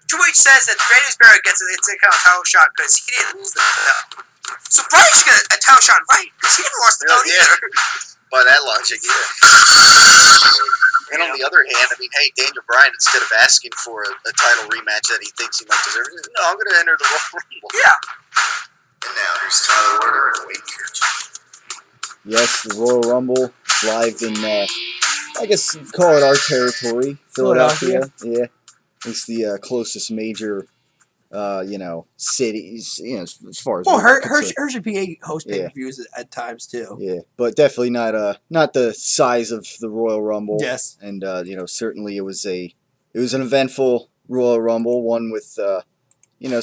Triple H says that Rey Mysterio gets a title shot because he didn't lose the belt. So Bryan should get a title shot right because he didn't lose the belt either. By that logic, yeah. And on the other hand, I mean, hey, Daniel Bryan, instead of asking for a title rematch that he thinks he might deserve, no, I'm going to enter the Royal Rumble. Yeah. And now here's Tyler Warner and Wade Kearns. Yes, the Royal Rumble live in, I guess you'd call it our territory, Philadelphia. Yeah, it's the closest major, cities, as far as. Well, Hershey PA hosts pay-per-views at times too. Yeah, but definitely not the size of the Royal Rumble. Yes, and certainly it was an eventful Royal Rumble, one with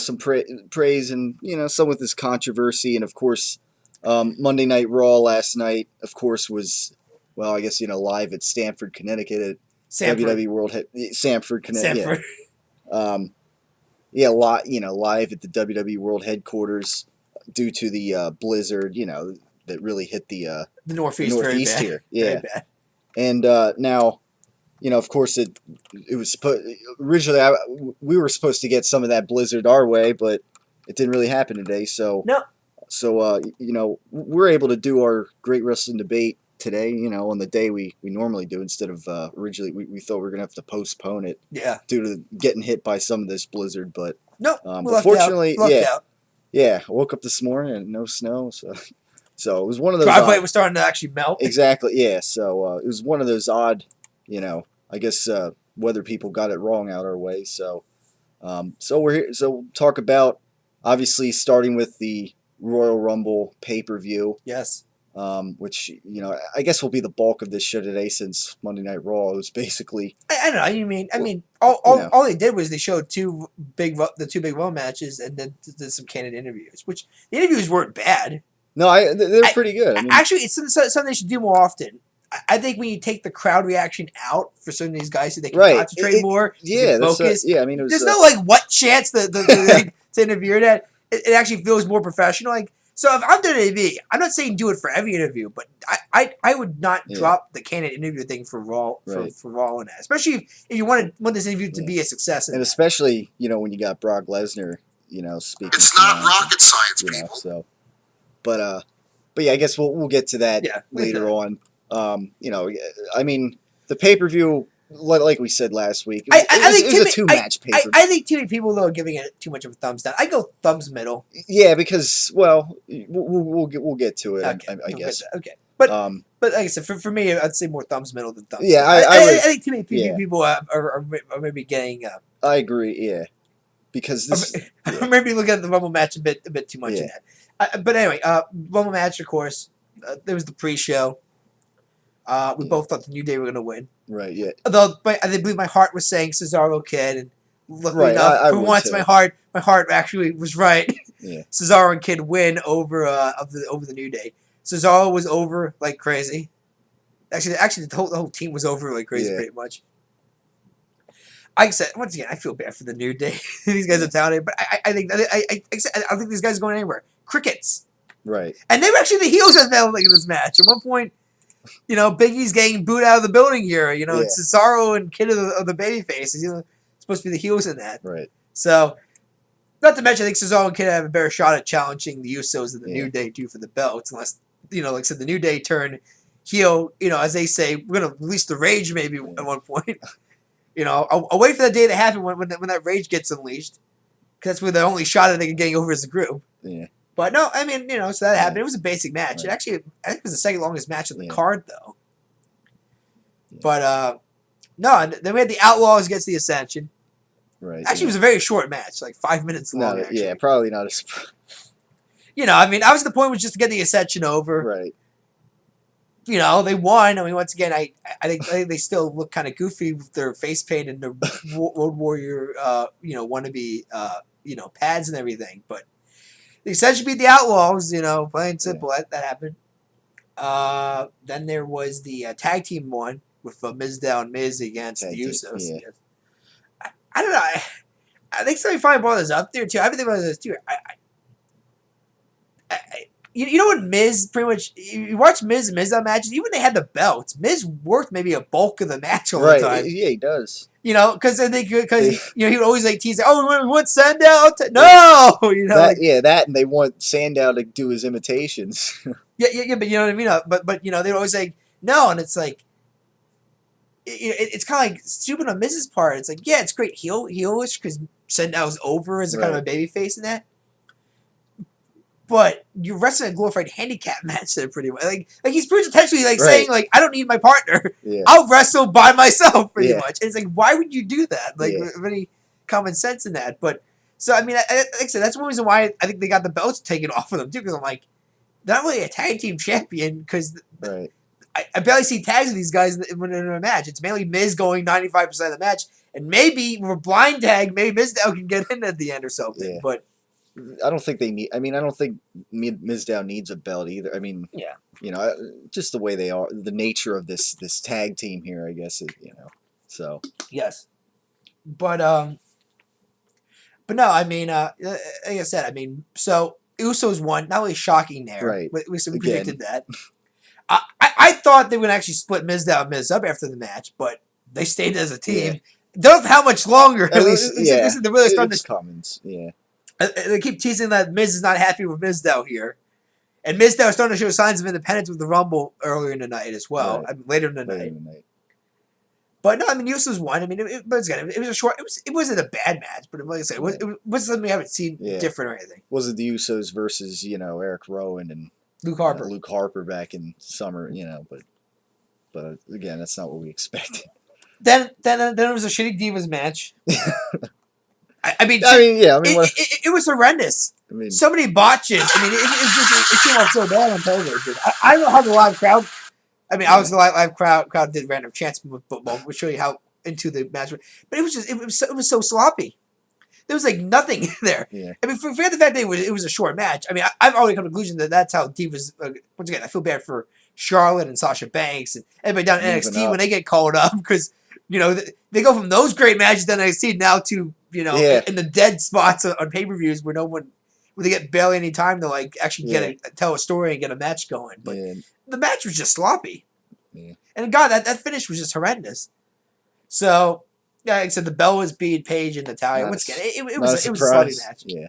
some praise and some with this controversy, and of course. Monday Night Raw last night, of course, was, well, I guess, live at Stamford, Connecticut at WWE World Stamford, Connecticut. Live at the WWE World Headquarters due to the blizzard, that really hit the Northeast here. Yeah. And now, of course, it was originally we were supposed to get some of that blizzard our way, but it didn't really happen today, so. No. So, we're able to do our Great Wrestling Debate today, on the day we normally do, instead of originally we thought we were going to have to postpone it due to getting hit by some of this blizzard. But, but fortunately, I woke up this morning and no snow. So it was one of those. Driveway was starting to actually melt. Exactly, yeah. So it was one of those odd, I guess weather people got it wrong out our way. So, so we're here. So we'll talk about, obviously, starting with the Royal Rumble pay-per-view. Yes. Which, I guess will be the bulk of this show today, since Monday Night Raw was basically... I don't know. I mean, all they did was they showed the two big Raw matches and then did some candid interviews, which the interviews weren't bad. No, they're pretty good. Actually, it's something they should do more often. I think when you take the crowd reaction out for some of these guys so they can concentrate more, focus. There's no, what chance to interview that. It actually feels more professional. So if I'm doing an interview, I'm not saying do it for every interview, but I would not drop the candid interview thing for Raw for Raw and that, especially if you want this interview to be a success. And especially when you got Brock Lesnar, speaking. It's not rocket science, people. So, but yeah, I guess we'll get to that later on. The pay-per-view. Like we said last week, it was a two-match pay-per-view. I think too many people, though, are giving it too much of a thumbs down. I go thumbs middle. Yeah, because, well, we'll get to it, I guess. Okay. But like I said, for me, I'd say more thumbs middle than thumbs. Yeah, I think too many people are maybe getting... I agree, yeah. Because this... maybe looking at the Rumble match a bit too much in that. But anyway, Rumble match, of course, there was the pre-show. We both thought the New Day were going to win. Right, yeah. Although I believe my heart was saying Cesaro Kid, and luckily enough, for once, my heart actually was right. Yeah. Cesaro and Kid win over the New Day. Cesaro was over like crazy. Actually, the whole team was over like crazy, pretty much. Like I said, once again, I feel bad for the New Day. These guys are talented, but I think these guys are going anywhere. Crickets. Right. And they were actually the heels in this match. At one point, Big E's getting booed out of the building here. It's Cesaro and Kid of the baby faces. Supposed to be the heels in that. Right. So, not to mention, I think Cesaro and Kid have a better shot at challenging the Usos and the New Day too for the belts. Unless, like I said, the New Day turn heel. As they say, we're gonna release the rage maybe at one point. I'll wait for that day to happen when that rage gets unleashed, because that's where the only shot that they can get over as a group. Yeah. But no, so that happened. It was a basic match. Right. It actually, I think it was the second longest match on the card, though. Yeah. But, no, then we had the Outlaws against the Ascension. Right. Actually, it was a very short match, like 5 minutes long, actually. Yeah, probably not as... obviously the point was just to get the Ascension over. Right. They won. Once again, I think they still look kind of goofy with their face paint and their Road Warrior, wannabe, pads and everything, but the Ascension beat the Outlaws, plain and simple. Yeah. That happened. Then there was the tag team one with Miz Down Miz against the Usos. Yeah. I don't know. I think somebody finally brought this up there too. I've been thinking about this too. You know what Miz pretty much. You watch Miz and Miz matches. Even when they had the belts, Miz worked maybe a bulk of the match all the time. Yeah, he does. You know, because he would always like tease. Oh, we want Sandow. No, you know, that, and they want Sandow to do his imitations. yeah, but you know what I mean. But you know, they're always like no, and it's like. It's kind of like stupid on Miz's part. It's like, yeah, it's great heelish because Sendow's over as a kind of a baby face in that. But you're wrestling a glorified handicap match there pretty much. Like he's pretty potentially saying like, I don't need my partner. Yeah. I'll wrestle by myself pretty much. And it's like, why would you do that? Like, any common sense in that? But so I mean, like I said, that's one reason why I think they got the belts taken off of them too. Because I'm like, they're not really a tag team champion because. Right. I barely see tags of these guys when in a match. It's mainly Miz going 95% of the match, and maybe with a blind tag, maybe Mizdow can get in at the end or something. Yeah. But I don't think they need. I mean, I don't think Mizdow needs a belt either. I mean, you know, just the way they are, the nature of this tag team here, I guess. You know, so yes, but no, I mean, like I said, I mean, so Usos won. Not really shocking there, right? We predicted that. I thought they would actually split Mizdow and Miz up after the match, but they stayed as a team. Don't know how much longer. At least, they're really starting to comments. Yeah, they keep teasing that Miz is not happy with Mizdow here, and Mizdow is starting to show signs of independence with the Rumble earlier in the night as well. Right. I mean, later in the night. But no, I mean, Usos won. I mean, it was a short. It wasn't a bad match, but like I said, it wasn't something we haven't seen different or anything. Was it the Usos versus Eric Rowan and Luke Harper. Luke Harper back in summer, but again, that's not what we expected. Then it was a shitty Divas match. It was horrendous. I mean, so many botches. I mean, it came off so bad on television. I don't know how the live crowd. I mean, obviously the live crowd did random chants with football, which show you how into the match. But it was so sloppy. There was like nothing there. Yeah. I mean, forget the fact that it was a short match. I mean, I've already come to the conclusion that that's how Divas. Once again, I feel bad for Charlotte and Sasha Banks and everybody down in NXT when they get called up because they go from those great matches down in NXT now to in the dead spots on pay-per-views where where they get barely any time to like actually tell a story and get a match going. But the match was just sloppy. Yeah. And God, that finish was just horrendous. So. Yeah, like I said, the bell was being Paige and Natalia. Once again, it was a sloppy match. Yeah.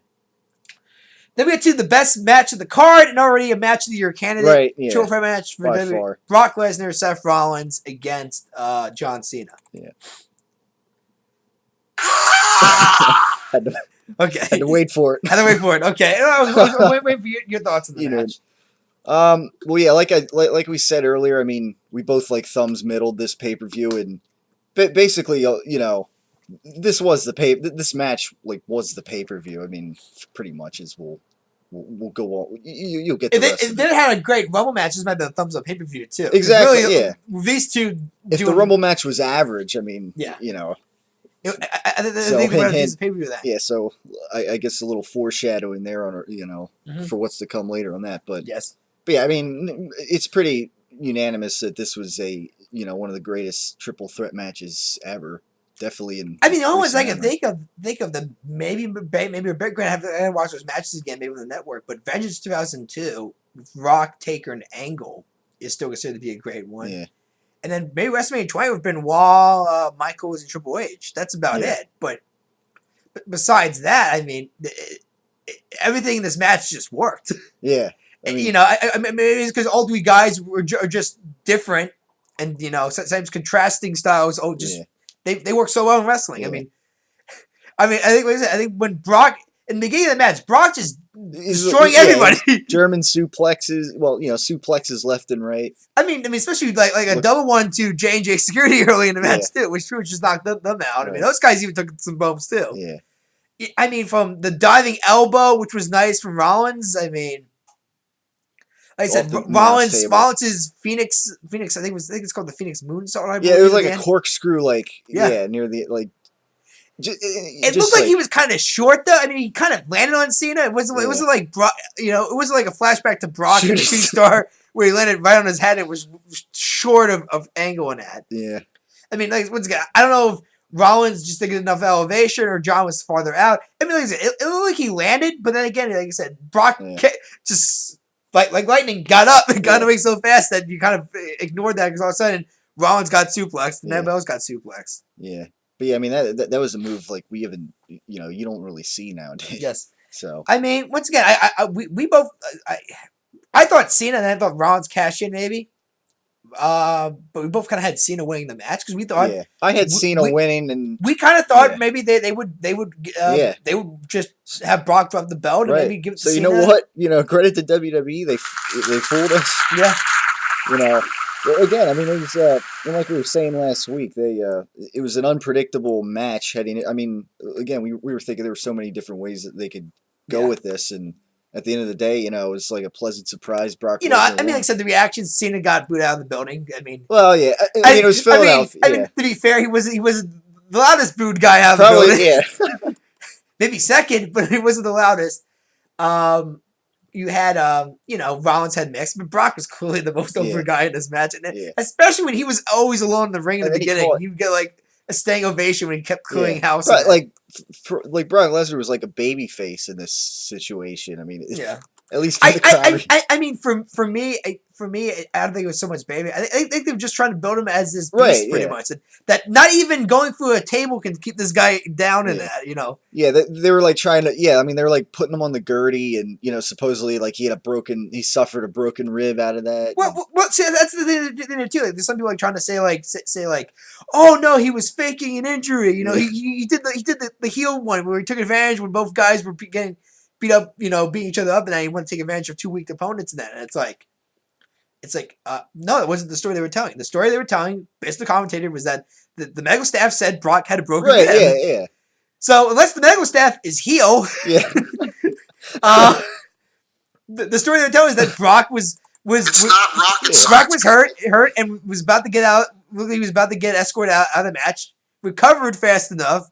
Then we get to the best match of the card and already a match of the year candidate. Right, yeah. Trophy match for WWE. Brock Lesnar, Seth Rollins against John Cena. Yeah. Okay. Had to wait for it. Okay. I was waiting for your thoughts on the match. Well, yeah, like we said earlier, I mean, we both thumbs middled this pay-per-view, and basically, this was this match was the pay-per-view. I mean, pretty much as we'll go on. You'll get the rest if they had a great Rumble match, this might be a thumbs up pay-per-view too. Exactly. Really, these two. If the Rumble match was average, I mean, I so think the pay-per-view that. Yeah, so I guess a little foreshadowing there on for what's to come later on that, but yes. But yeah, I mean, it's pretty unanimous that this was one of the greatest triple threat matches ever. Definitely in. I mean, the only ones I can think of them maybe we're going to have to watch those matches again, maybe on the network. But Vengeance 2002, Rock, Taker, and Angle is still considered to be a great one. Yeah. And then maybe WrestleMania 20 with Benoit, Michaels, and Triple H. That's about it. But besides that, I mean, everything in this match just worked. Yeah. I mean, I mean, maybe it's because all three guys are just different, and sometimes contrasting styles. They work so well in wrestling. Yeah. I think when Brock in the beginning of the match, Brock just destroying everybody. German suplexes, suplexes left and right. I mean, especially like a double 1-2 J&J security early in the match too, which just knocked them out. Right. I mean, those guys even took some bumps too. Yeah. I mean, from the diving elbow, which was nice from Rollins. I mean. Like I said, Rollins' Phoenix. I think it's called the Phoenix Moonsault. Yeah, it was like a corkscrew, near the It looked like he was kind of short though. I mean, he kind of landed on Cena. It wasn't like it wasn't like a flashback to Brock and the Shooting Star where he landed right on his head. It was short of angle on that. Yeah. I mean, once again, I don't know if Rollins just didn't get enough elevation or John was farther out. I mean, like I said, it looked like he landed, but then again, like I said, Brock just like lightning, got up and got away so fast that you kind of ignored that because all of a sudden Rollins got suplexed and everybody else got suplexed. Yeah. But yeah, I mean that was a move like we haven't, you don't really see nowadays. Yes. So I mean, once again, we both I thought Cena and I thought Rollins cashed in maybe. But we both kind of had Cena winning the match because we thought I had Cena winning, and we kind of thought maybe they would just have Brock drop the belt and maybe give it to Cena. So you know what, credit to WWE, they fooled us. Yeah. Again, I mean, it was like we were saying last week, it was an unpredictable match heading. I mean, again, we were thinking there were so many different ways that they could go with this, and at the end of the day, it was like a pleasant surprise. Brock. I mean, like I said, the reactions, Cena got booed out of the building. I mean, well, yeah. I mean, it was Philadelphia. I mean, to be fair, he was the loudest booed guy out of the building. Yeah. Maybe second, but he wasn't the loudest. You had, Rollins had mixed, but Brock was clearly the most over guy in this match, and especially when he was always alone in the ring in the beginning. He would get like a standing ovation when he kept clearing house. Right, like Brock Lesnar was like a baby face in this situation. I mean, at least for the crowd. I mean, for me, I don't think it was so much baby. I think they were just trying to build him as this beast, pretty much. That not even going through a table can keep this guy down in that, Yeah, they were like trying to. Yeah, I mean, they were like putting him on the gurney, and supposedly like he suffered a broken rib out of that. Well, see, that's the thing too. Like, there's some people like trying to say like, oh no, he was faking an injury. He did the heel one where he took advantage when both guys were getting beat up, beating each other up, and then he wanted to take advantage of two weak opponents in that. And it's like, no, it wasn't the story they were telling. The story they were telling, based on the commentator, was that the medical staff said Brock had a broken rib. Yeah. So unless the medical staff is heel, the story they were telling is that Brock was not rocket science. Brock was hurt, and was about to get out. He was about to get escorted out of the match. Recovered fast enough,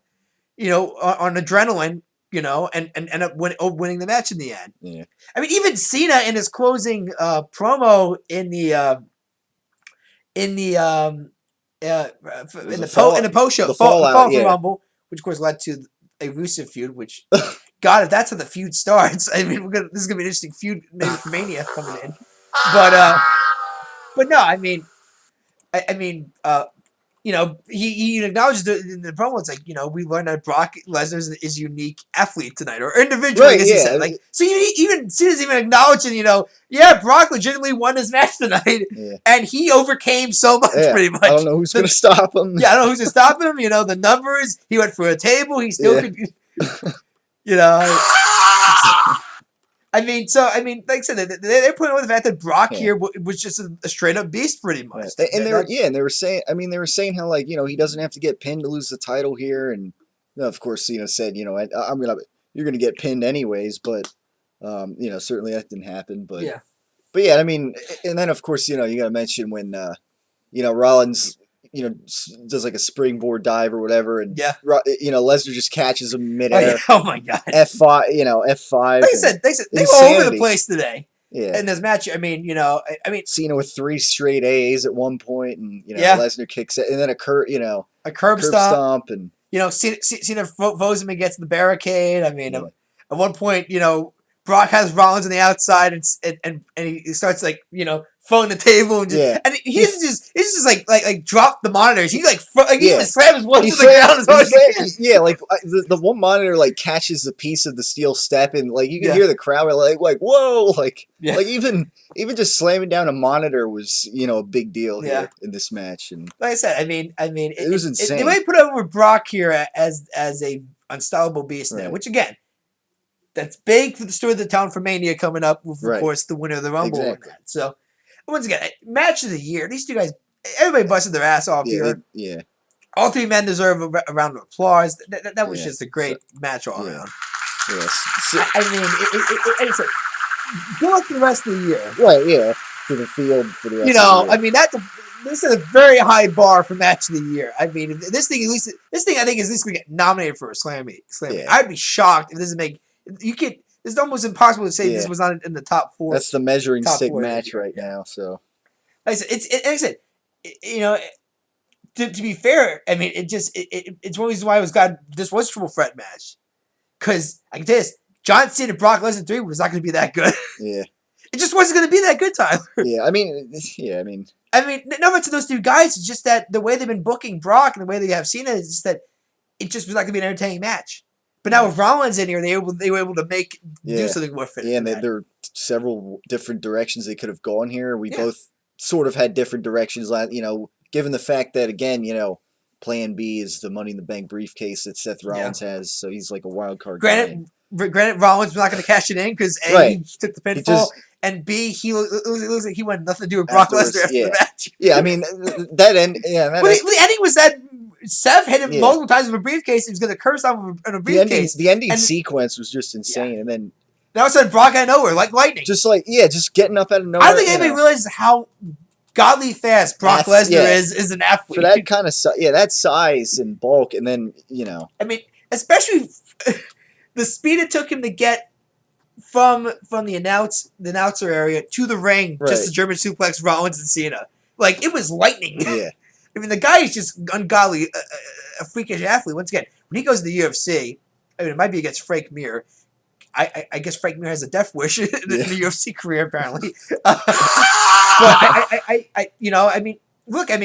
on adrenaline. And end up winning the match in the end. Yeah. I mean, even Cena in his closing promo in the post show, Fall for Rumble, which of course led to a Rusev feud. Which, God, if that's how the feud starts, I mean, this is gonna be an interesting feud, maybe for Mania coming in. But no, I mean, he acknowledged in the promo. It's like, we learned that Brock Lesnar is a unique athlete tonight, or individual, I guess he said. Like, so even Cena's even acknowledging, Brock legitimately won his match tonight, and he overcame so much, pretty much. I don't know who's going to stop him. Yeah, I don't know who's going to stop him. The numbers. He went for a table. He still could. I mean, like I said, they're putting on the fact that Brock here was just a straight up beast, pretty much. And they were saying how like he doesn't have to get pinned to lose the title here, and of course said you're gonna get pinned anyways, but certainly that didn't happen, but yeah, I mean, and then of course you got to mention when Rollins does like a springboard dive or whatever, and Lesnar just catches him midair. Oh my God! F5, F5. They said they were all over the place today. Yeah. In this match, I mean, Cena with 3 straight A's at one point, and Lesnar kicks it, and then a curb stomp, and Cena vows him against the barricade. I mean, at one point, Brock has Rollins on the outside, and he starts like phone the table, and he's just like drop the monitors. He even slams his one to the ground. Yeah, like the one monitor like catches a piece of the steel step, and like you can hear the crowd like whoa, like even just slamming down a monitor was a big deal here in this match. And like I said, I mean, it was insane. They might put over Brock here as a unstoppable beast now, which again. That's big for the story of the town for Mania coming up with, of course, the winner of the Rumble. Exactly. So, once again, match of the year. These two guys, everybody busted their ass off here. All three men deserve a round of applause. That was just a great match all around. Yes. I mean, it's like, go up the rest of the year. Right, yeah. For the field, for the rest of the year. I mean, this is a very high bar for match of the year. I mean, this thing I think is at least going to get nominated for a Slammy. Yeah. I'd be shocked if this doesn't make. It's almost impossible to say this was not in the top 4. That's the measuring stick match right now. So, like I said, to be fair, I mean, it's one reason why this was a triple threat match, because I can tell you this: John Cena Brock Lesnar 3 was not going to be that good. Yeah, It just wasn't going to be that good, Tyler. Yeah, I mean, no offense to those two guys. It's just that the way they've been booking Brock and the way they have Cena is just that it just was not going to be an entertaining match. But now with Rollins in here, they were able to do something with it. Yeah, and there are several different directions they could have gone here. We both sort of had different directions. Given the fact that again, Plan B is the Money in the Bank briefcase that Seth Rollins has, so he's like a wild card. Granted, Rollins was not going to cash it in because A, he took the pinfall, and B, it looks like he wanted nothing to do with Brock Lesnar after the match. Yeah, I mean that end. Yeah, the ending was that Seth hit him multiple times with a briefcase. He was going to curse on a briefcase. The ending sequence was just insane, and then all of a sudden Brock out of nowhere, like lightning. Just getting up out of nowhere. I don't think anybody realizes how godly fast Brock Lesnar is an athlete. For that kind of that size and bulk, and then I mean, especially the speed it took him to get from the announcer area to the ring, just to German suplex Rollins and Cena. Like, it was lightning. Yeah. I mean, the guy is just ungodly, a freakish athlete. Once again, when he goes to the UFC, I mean, it might be against Frank Mir. I guess Frank Mir has a death wish in the UFC career, apparently. But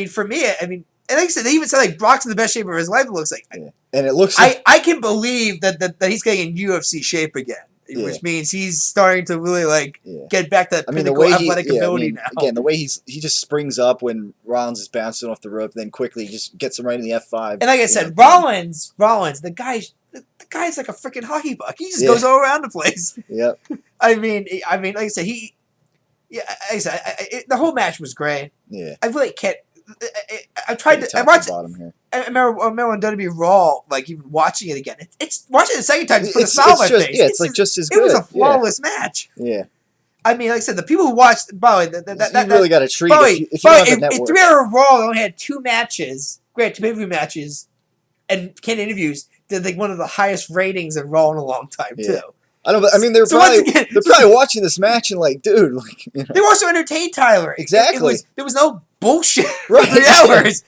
for me, and like I said, they even said like Brock's in the best shape of his life. It looks like, and it looks. I can believe that he's getting in UFC shape again, which means he's starting to really get back to that pinnacle athletic ability now. Again, the way he just springs up when Rollins is bouncing off the rope, then quickly just gets him right in the F5. And like I said, Rollins, the guy's like a freaking hockey puck. He just goes all around the place. Yep. I mean, like I said, the whole match was great. Yeah. I really can't. I tried to. I watched. I remember on WWE Raw, even watching it again. It's watching it the second time. Just put a smile on my face. Yeah, it's just as good. It was a flawless match. Yeah. I mean, like I said, the people who watched, by the way, you really got a treat. If 3 hour Raw only had 2 matches, great 2 pay-per-view matches, and candid interviews. Did one of the highest ratings in Raw in a long time too. I mean, they're probably watching this match and dude, They were also entertained, Tyler. Exactly. There was no bullshit for 3 hours.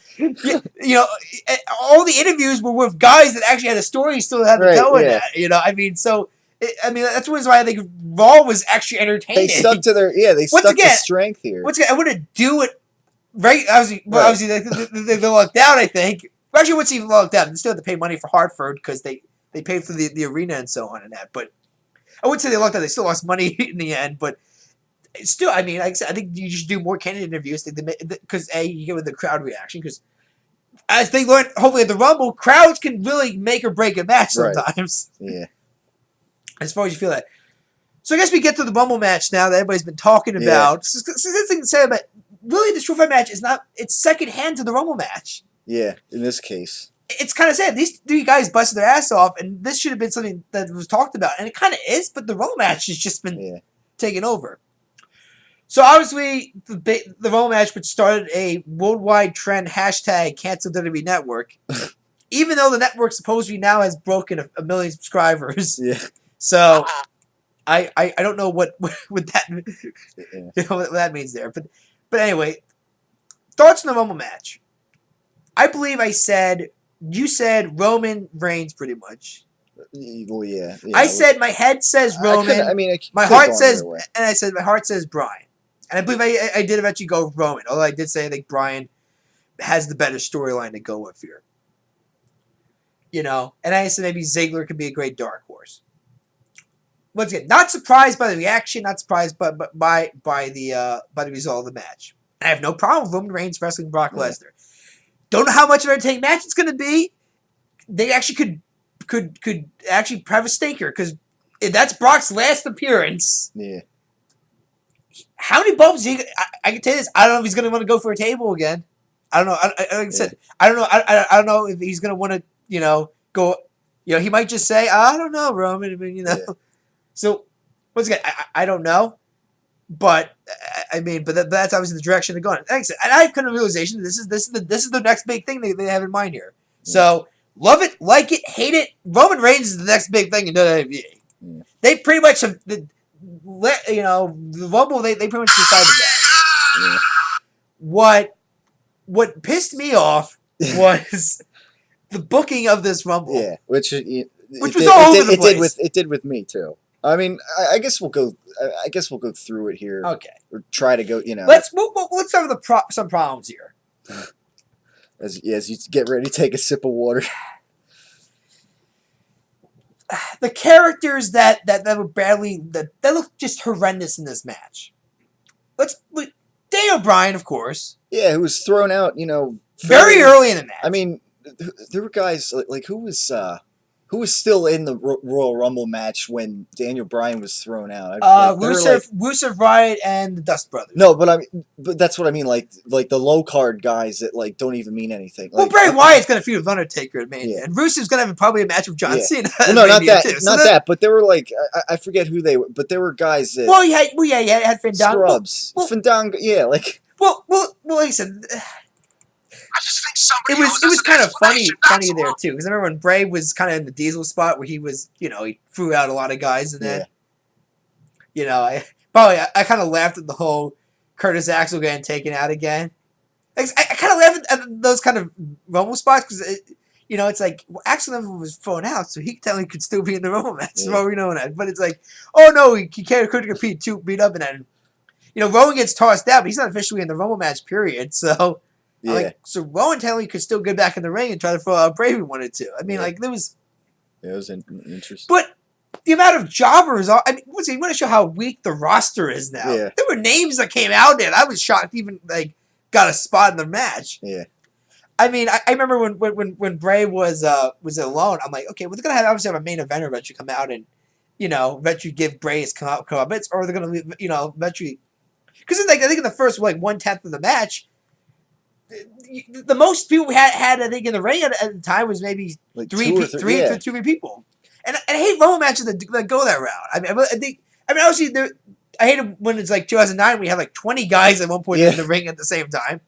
All the interviews were with guys that actually had a story still had to tell in that. I mean, that's one reason why I think Raw was actually entertaining. They stuck to their to strength here. Once again, I wouldn't do it right. Obviously, they lucked out. I think. Actually, once he lucked out, they still had to pay money for Hartford because they paid for the arena and so on and that. But I wouldn't say they lucked out. They still lost money in the end, but still, I mean, like I said, I think you should do more candid interviews because you get with the crowd reaction. Because as they learn, hopefully at the Rumble, crowds can really make or break a match sometimes. Right. Yeah. As far as you feel that. So I guess we get to the Rumble match now that everybody's been talking about. So the thing to say about really the True Fight match is it's second hand to the Rumble match. Yeah, in this case. It's kind of sad. These 3 guys busted their ass off, and this should have been something that was talked about. And it kind of is, but the Rumble match has just been taken over. So obviously, the Rumble match, which started a worldwide trend, #cancel WWE Network, even though the network supposedly now has broken a million subscribers. Yeah. So I don't know what that what that means there. But anyway, thoughts on the Rumble match. I believe you said Roman Reigns pretty much. Well, yeah. I said my head says Roman. My heart says, and I said my heart says Bryan. And I believe I did eventually go with Roman, although I did say I think Bryan has the better storyline to go with here. And I said maybe Ziggler could be a great dark horse. Once again, not surprised by the reaction, not surprised by the result of the match. I have no problem with Roman Reigns wrestling Brock Lesnar. Don't know how much of an entertaining match it's going to be. They actually could actually have a stinker because that's Brock's last appearance. Yeah. How many bumps? I can tell you this. I don't know if he's going to want to go for a table again. I don't know. Like I said, I don't know. I don't know if he's going to want to go. He might just say, I don't know, Roman. I mean, Yeah. So once again, I don't know. But that's obviously the direction they're going. Like I said, and I have kind of realization this is the next big thing they have in mind here. Yeah. So love it, like it, hate it. Roman Reigns is the next big thing in WWE. Yeah. They pretty much have, the Rumble. They pretty much decided that. Yeah. What pissed me off was the booking of this Rumble. Yeah, which was all over the place. It did with me too. I mean, I guess we'll go. I guess we'll go through it here. Okay. Or try to go. Let's start with some problems here. As you get ready to take a sip of water. The characters that were badly that looked just horrendous in this match. Daniel Bryan, of course. Yeah, who was thrown out, very early in the match. I mean, there were guys like who was still in the Royal Rumble match when Daniel Bryan was thrown out. Rusev, Riot, and the Dust Brothers. No, but that's what I mean. Like the low card guys that don't even mean anything. Well, Bray Wyatt's gonna feud with Undertaker at Mania, and Rusev's gonna have probably a match with John Cena. Well, no, not that, too. That. But there were I forget who they were, but there were guys that. Well, you had Fandango. Scrubs, Fandango, like. Well, like I said. I just think it was kind of funny there too, because I remember when Bray was kind of in the Diesel spot where he was, he threw out a lot of guys, and then, I kind of laughed at the whole Curtis Axel getting taken out again. I kind of laughed at those kind of Rumble spots because it's like Axel never was thrown out, so he technically could still be in the Rumble match. Yeah. What we know that, but it's like, oh no, he couldn't compete, too beat up, and then Rowan gets tossed out, but he's not officially in the Rumble match period, so. Yeah. So Rowan technically could still get back in the ring and try to throw out Bray if he wanted to. I mean, there was. Yeah, it was interesting. But the amount of jobbers, you want to show how weak the roster is now. Yeah. There were names that came out there. I was shocked, even got a spot in the match. Yeah. I mean, I remember when Bray was alone. I'm like, okay, well, they're gonna obviously have a main eventer eventually come out and eventually give Bray his comeuppance, or they're gonna eventually because I think in the first 1/10 of the match. The most people we had I think in the ring at the time was maybe three people, and I hate Rumble matches that go that route. I mean, obviously I hate it when it's 2009 we have 20 guys at one point in the ring at the same time,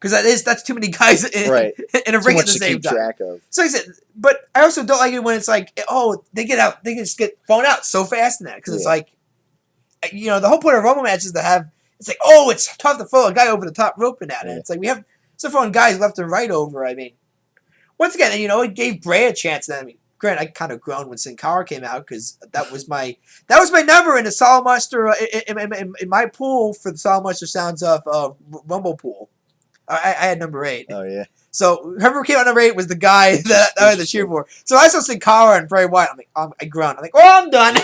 because that's too many guys in a ring at the same time. Track of. So I said, but I also don't like it when it's they just get thrown out so fast in that, because it's the whole point of Rumble matches is to have. It's it's tough to throw a guy over the top rope and at it. It's we have some throwing guys left and right over. I mean, once again, it gave Bray a chance. Then I mean, granted, I kind of groaned when Sin Cara came out because that was my number in the Solid Monster in my pool for the Solid Monster Sounds of Rumble pool. I had number 8. Oh yeah. So whoever came out number 8 was the guy that I had to cheer for. So I saw Sin Cara and Bray Wyatt. I groaned. I'm like, oh, I'm done.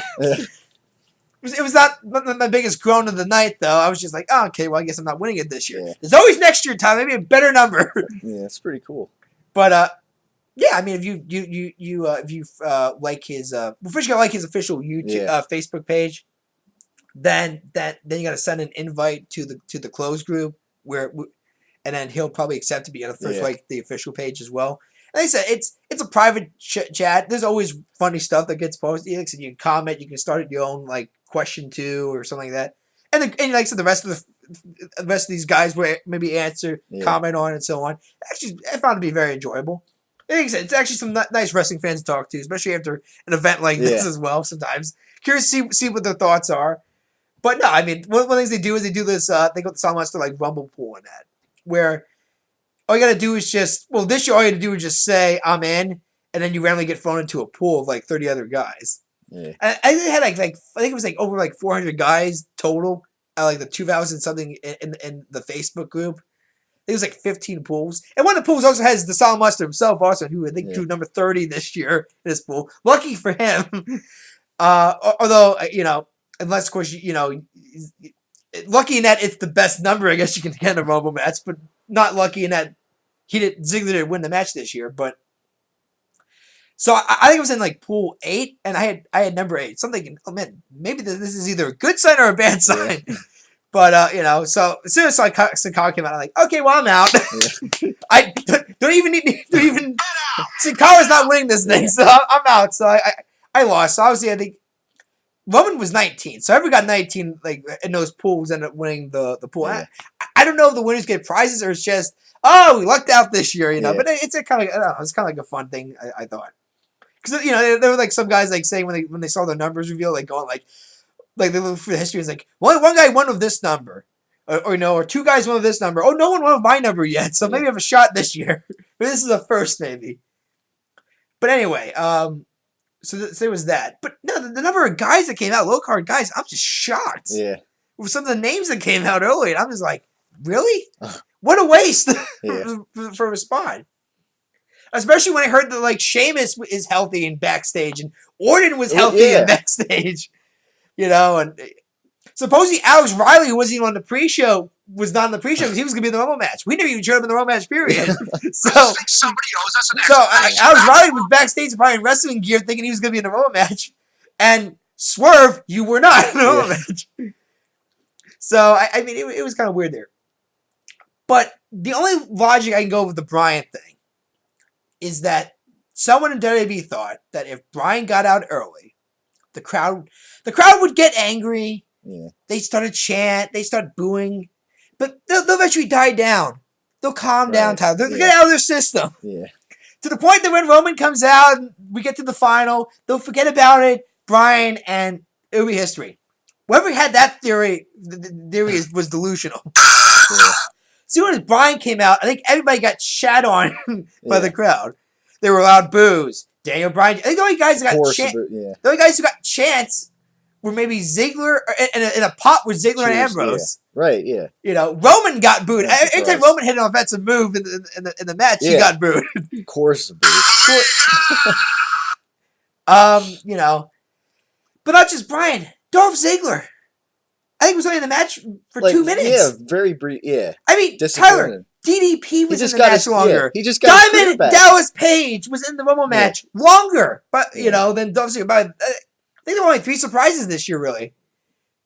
It was not my biggest groan of the night, though. I was just like, oh, okay, well, I guess I'm not winning it this year. Yeah. There's always next year, Tom. Maybe a better number. Yeah, it's pretty cool. But yeah, I mean, if you like his first you gotta like his official YouTube Facebook page, then you gotta send an invite to the closed group and then he'll probably accept to be on the first the official page as well. Like I said, it's a private chat. There's always funny stuff that gets posted. You can comment. You can start your own question too or something like that. And like I said, the rest of these guys will maybe answer, comment on, and so on. Actually, I found it to be very enjoyable. Like I said, it's actually some nice wrestling fans to talk to, especially after an event like this as well. Sometimes curious to see what their thoughts are. But no, I mean, one of the things they do is they do this. They go to Solid Monster Rumble pool and that, where all you gotta do is this year all you had to do is just say I'm in, and then you randomly get thrown into a pool of 30 other guys. Yeah. And I think it had I think it was over 400 guys total at the 2000 something in the Facebook group. It was 15 pools, and one of the pools also has the Solid Monster himself, also, who I think drew number 30 this year in this pool. Lucky for him. Although unless of course lucky in that it's the best number I guess you can get in a Rumble match, but not lucky in that Ziggler didn't win the match this year. But so I think it was in pool 8, and I had number 8. So I'm thinking, oh man, maybe this is either a good sign or a bad sign. Yeah. But so as soon as Sin Cara came out, I'm like, okay, well I'm out. Yeah. I don't even Sin Cara's not winning this thing, so I'm out. So I lost. So obviously I think Roman was 19, so whoever got 19 in those pools ended up winning the pool. Yeah. I don't know if the winners get prizes or it's just we lucked out this year, But it's a kind of it's kind of a fun thing I thought, because there were some guys saying when they saw the numbers reveal going they look for the history. It's one guy won with this number, or 2 guys won with this number. Oh, no one won with my number yet, so maybe I have a shot this year. But this is a first maybe. But anyway, So there was that. But no, the number of guys that came out, low card guys, I'm just shocked. Yeah. With some of the names that came out early, and I'm just like, really? What a waste for a spot. Especially when I heard that like Sheamus is healthy and backstage, and Orton was healthy and backstage. And supposedly Alex Riley, who wasn't even on the pre-show, was not on the pre-show because he was going to be in the Rumble match. We never even showed up in the Rumble match, period. So I think somebody owes us an explanation. Alex Riley was backstage probably in wrestling gear thinking he was going to be in the Rumble match. And Swerve, you were not in the Rumble match. So, I mean, it was kind of weird there. But the only logic I can go with the Bryan thing is that someone in WWE thought that if Bryan got out early, the crowd would get angry. Yeah. They started chant. They start booing. But they'll eventually die down. They'll calm down. They'll get out of their system. Yeah. To the point that when Roman comes out and we get to the final, they'll forget about it, Bryan, and it'll be history. Whoever had that theory, the theory was delusional. Yeah. As soon as Bryan came out, I think everybody got shat on by the crowd. They were allowed boos. Daniel Bryan. I think the only guys who got the only guys who got chants were maybe Ziggler in a pot with Ziggler and Ambrose. Yeah. Right. Yeah. Roman got booed. Every time Roman hit an offensive move in the match, he got booed. Of course, booed. But not just Bryan. Dolph Ziggler. I think he was only in the match for 2 minutes. Yeah, very brief. Yeah. I mean, Tyler, DDP was in the match longer. He just got Diamond Dallas Page was in the Rumble match longer, but than Dolph Ziggler. But I think there were only 3 surprises this year, really.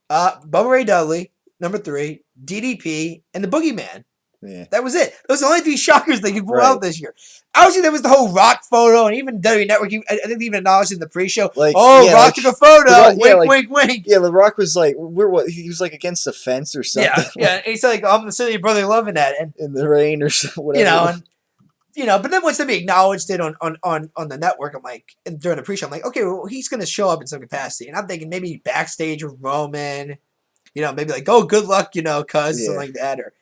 Bubba Ray Dudley, number 3, DDP, and the Boogeyman. Yeah. That was it. Those are the only 3 shockers they could pull out this year. Obviously, there was the whole Rock photo, and even WWE Network, I think they even acknowledged in the pre-show, Rock took a photo, wink, wink. Yeah, The Rock was like, he was like against the fence or something. Yeah, and he said, like, I'm the city brother loving that. And, in the rain or whatever. But then once they acknowledged it on the network, I'm like, and during the pre-show, I'm like, okay, well, he's going to show up in some capacity. And I'm thinking maybe backstage with Roman, maybe like, oh, good luck, cuz, something like that. Or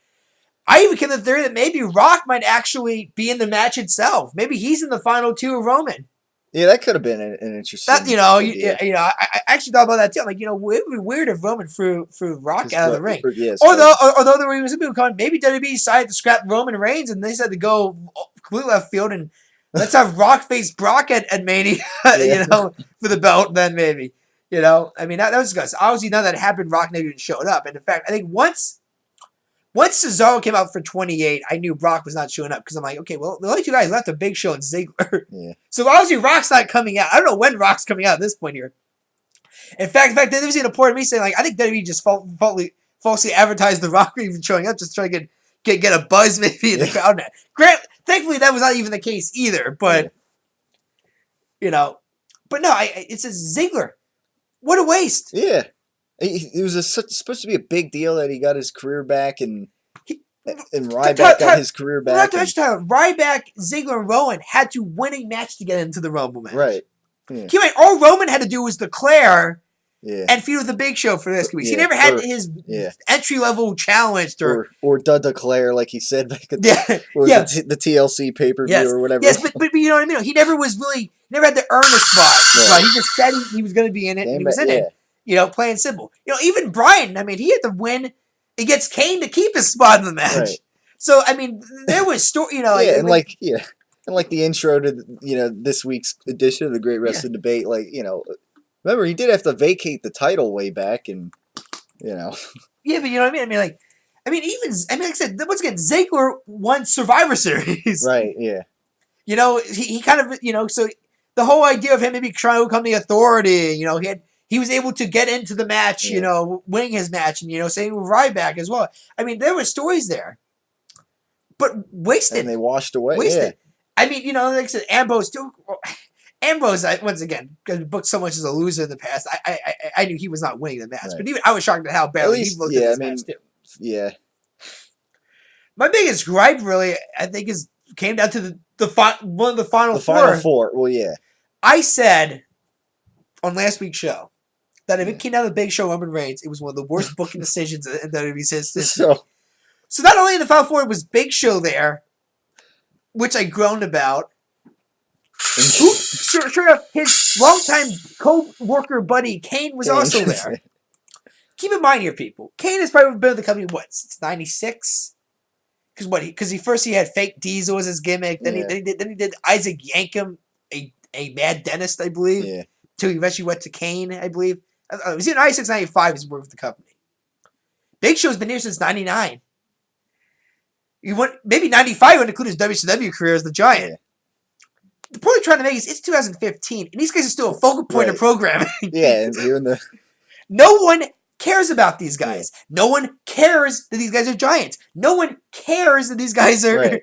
I even came to the theory that maybe Rock might actually be in the match itself. Maybe he's in the final 2 of Roman. Yeah, that could have been an interesting. I actually thought about that too. I'm like, it would be weird if Roman threw Rock out of the ring. Yes, although there was a people coming, maybe WWE decided to scrap Roman Reigns and they decided to go completely left field and let's have Rock face Brock at Mania, for the belt. Then maybe, I mean that was good. Obviously, none of that happened. Rock never even showed up, and in fact, I think once Cesaro came out for 28, I knew Brock was not showing up because I'm like, okay, well, the only 2 guys left are Big Show and Ziggler. Yeah. So obviously Rock's not coming out. I don't know when Rock's coming out at this point here. In fact, there was even a point of me saying, like, I think WWE just falsely advertised The Rock even showing up just trying to get a buzz maybe in the crowd. Thankfully, that was not even the case either. But, but no, it says Ziggler. What a waste. Yeah. It was supposed to be a big deal that he got his career back and Ryback got his career back. Ryback, Ziggler, and Rowan had to win a match to get into the Rumble match. Right. Yeah. All Roman had to do was declare and feud with the Big Show for this week. He never had his entry-level challenge. Or declare, like he said back at the TLC pay-per-view or whatever. Yes, but you know what I mean? He never had to earn a spot. Right. He just said he was going to be in it, and he was in it. Plain simple. Even Bryan, I mean, he had to win against Kane to keep his spot in the match. Right. So, I mean, there was story, and like the intro to, this week's edition of the Great Wrestling Debate, remember, he did have to vacate the title way back, and, Yeah, but you know what I mean? Like I said, once again, Ziggler won Survivor Series. Right, yeah. He kind of, so the whole idea of him maybe trying to become the authority, he was able to get into the match, winning his match, and, same with Ryback as well. I mean, there were stories there. But wasted. And they washed away. Wasted. Yeah. I mean, like I said, Ambrose, once again, booked so much as a loser in the past, I knew he was not winning the match. Right. But even I was shocked at how badly he looked at this match, too. Yeah. My biggest gripe, really, I think, came down to one of the final four. The final four, well, yeah. I said on last week's show that if it came down to the Big Show Roman Reigns, it was one of the worst booking decisions in WWE's history. So not only in the Final Four was Big Show there, which I groaned about. Sure enough, his longtime co-worker buddy Kane was also there. Keep in mind here, people. Kane has probably been with the company since '96. Because he had fake Diesel as his gimmick. Then he did Isaac Yankem, a mad dentist, I believe. Yeah. Till he eventually went to Kane, I believe. It was in '96, '95. He's worked with the company. Big Show's been here since '99. Maybe '95 would include his WCW career as the Giant. Yeah. The point I'm trying to make is it's 2015, and these guys are still a focal point of programming. Yeah, and here in the no one cares about these guys. Yeah. No one cares that these guys are giants. No one cares that these guys are have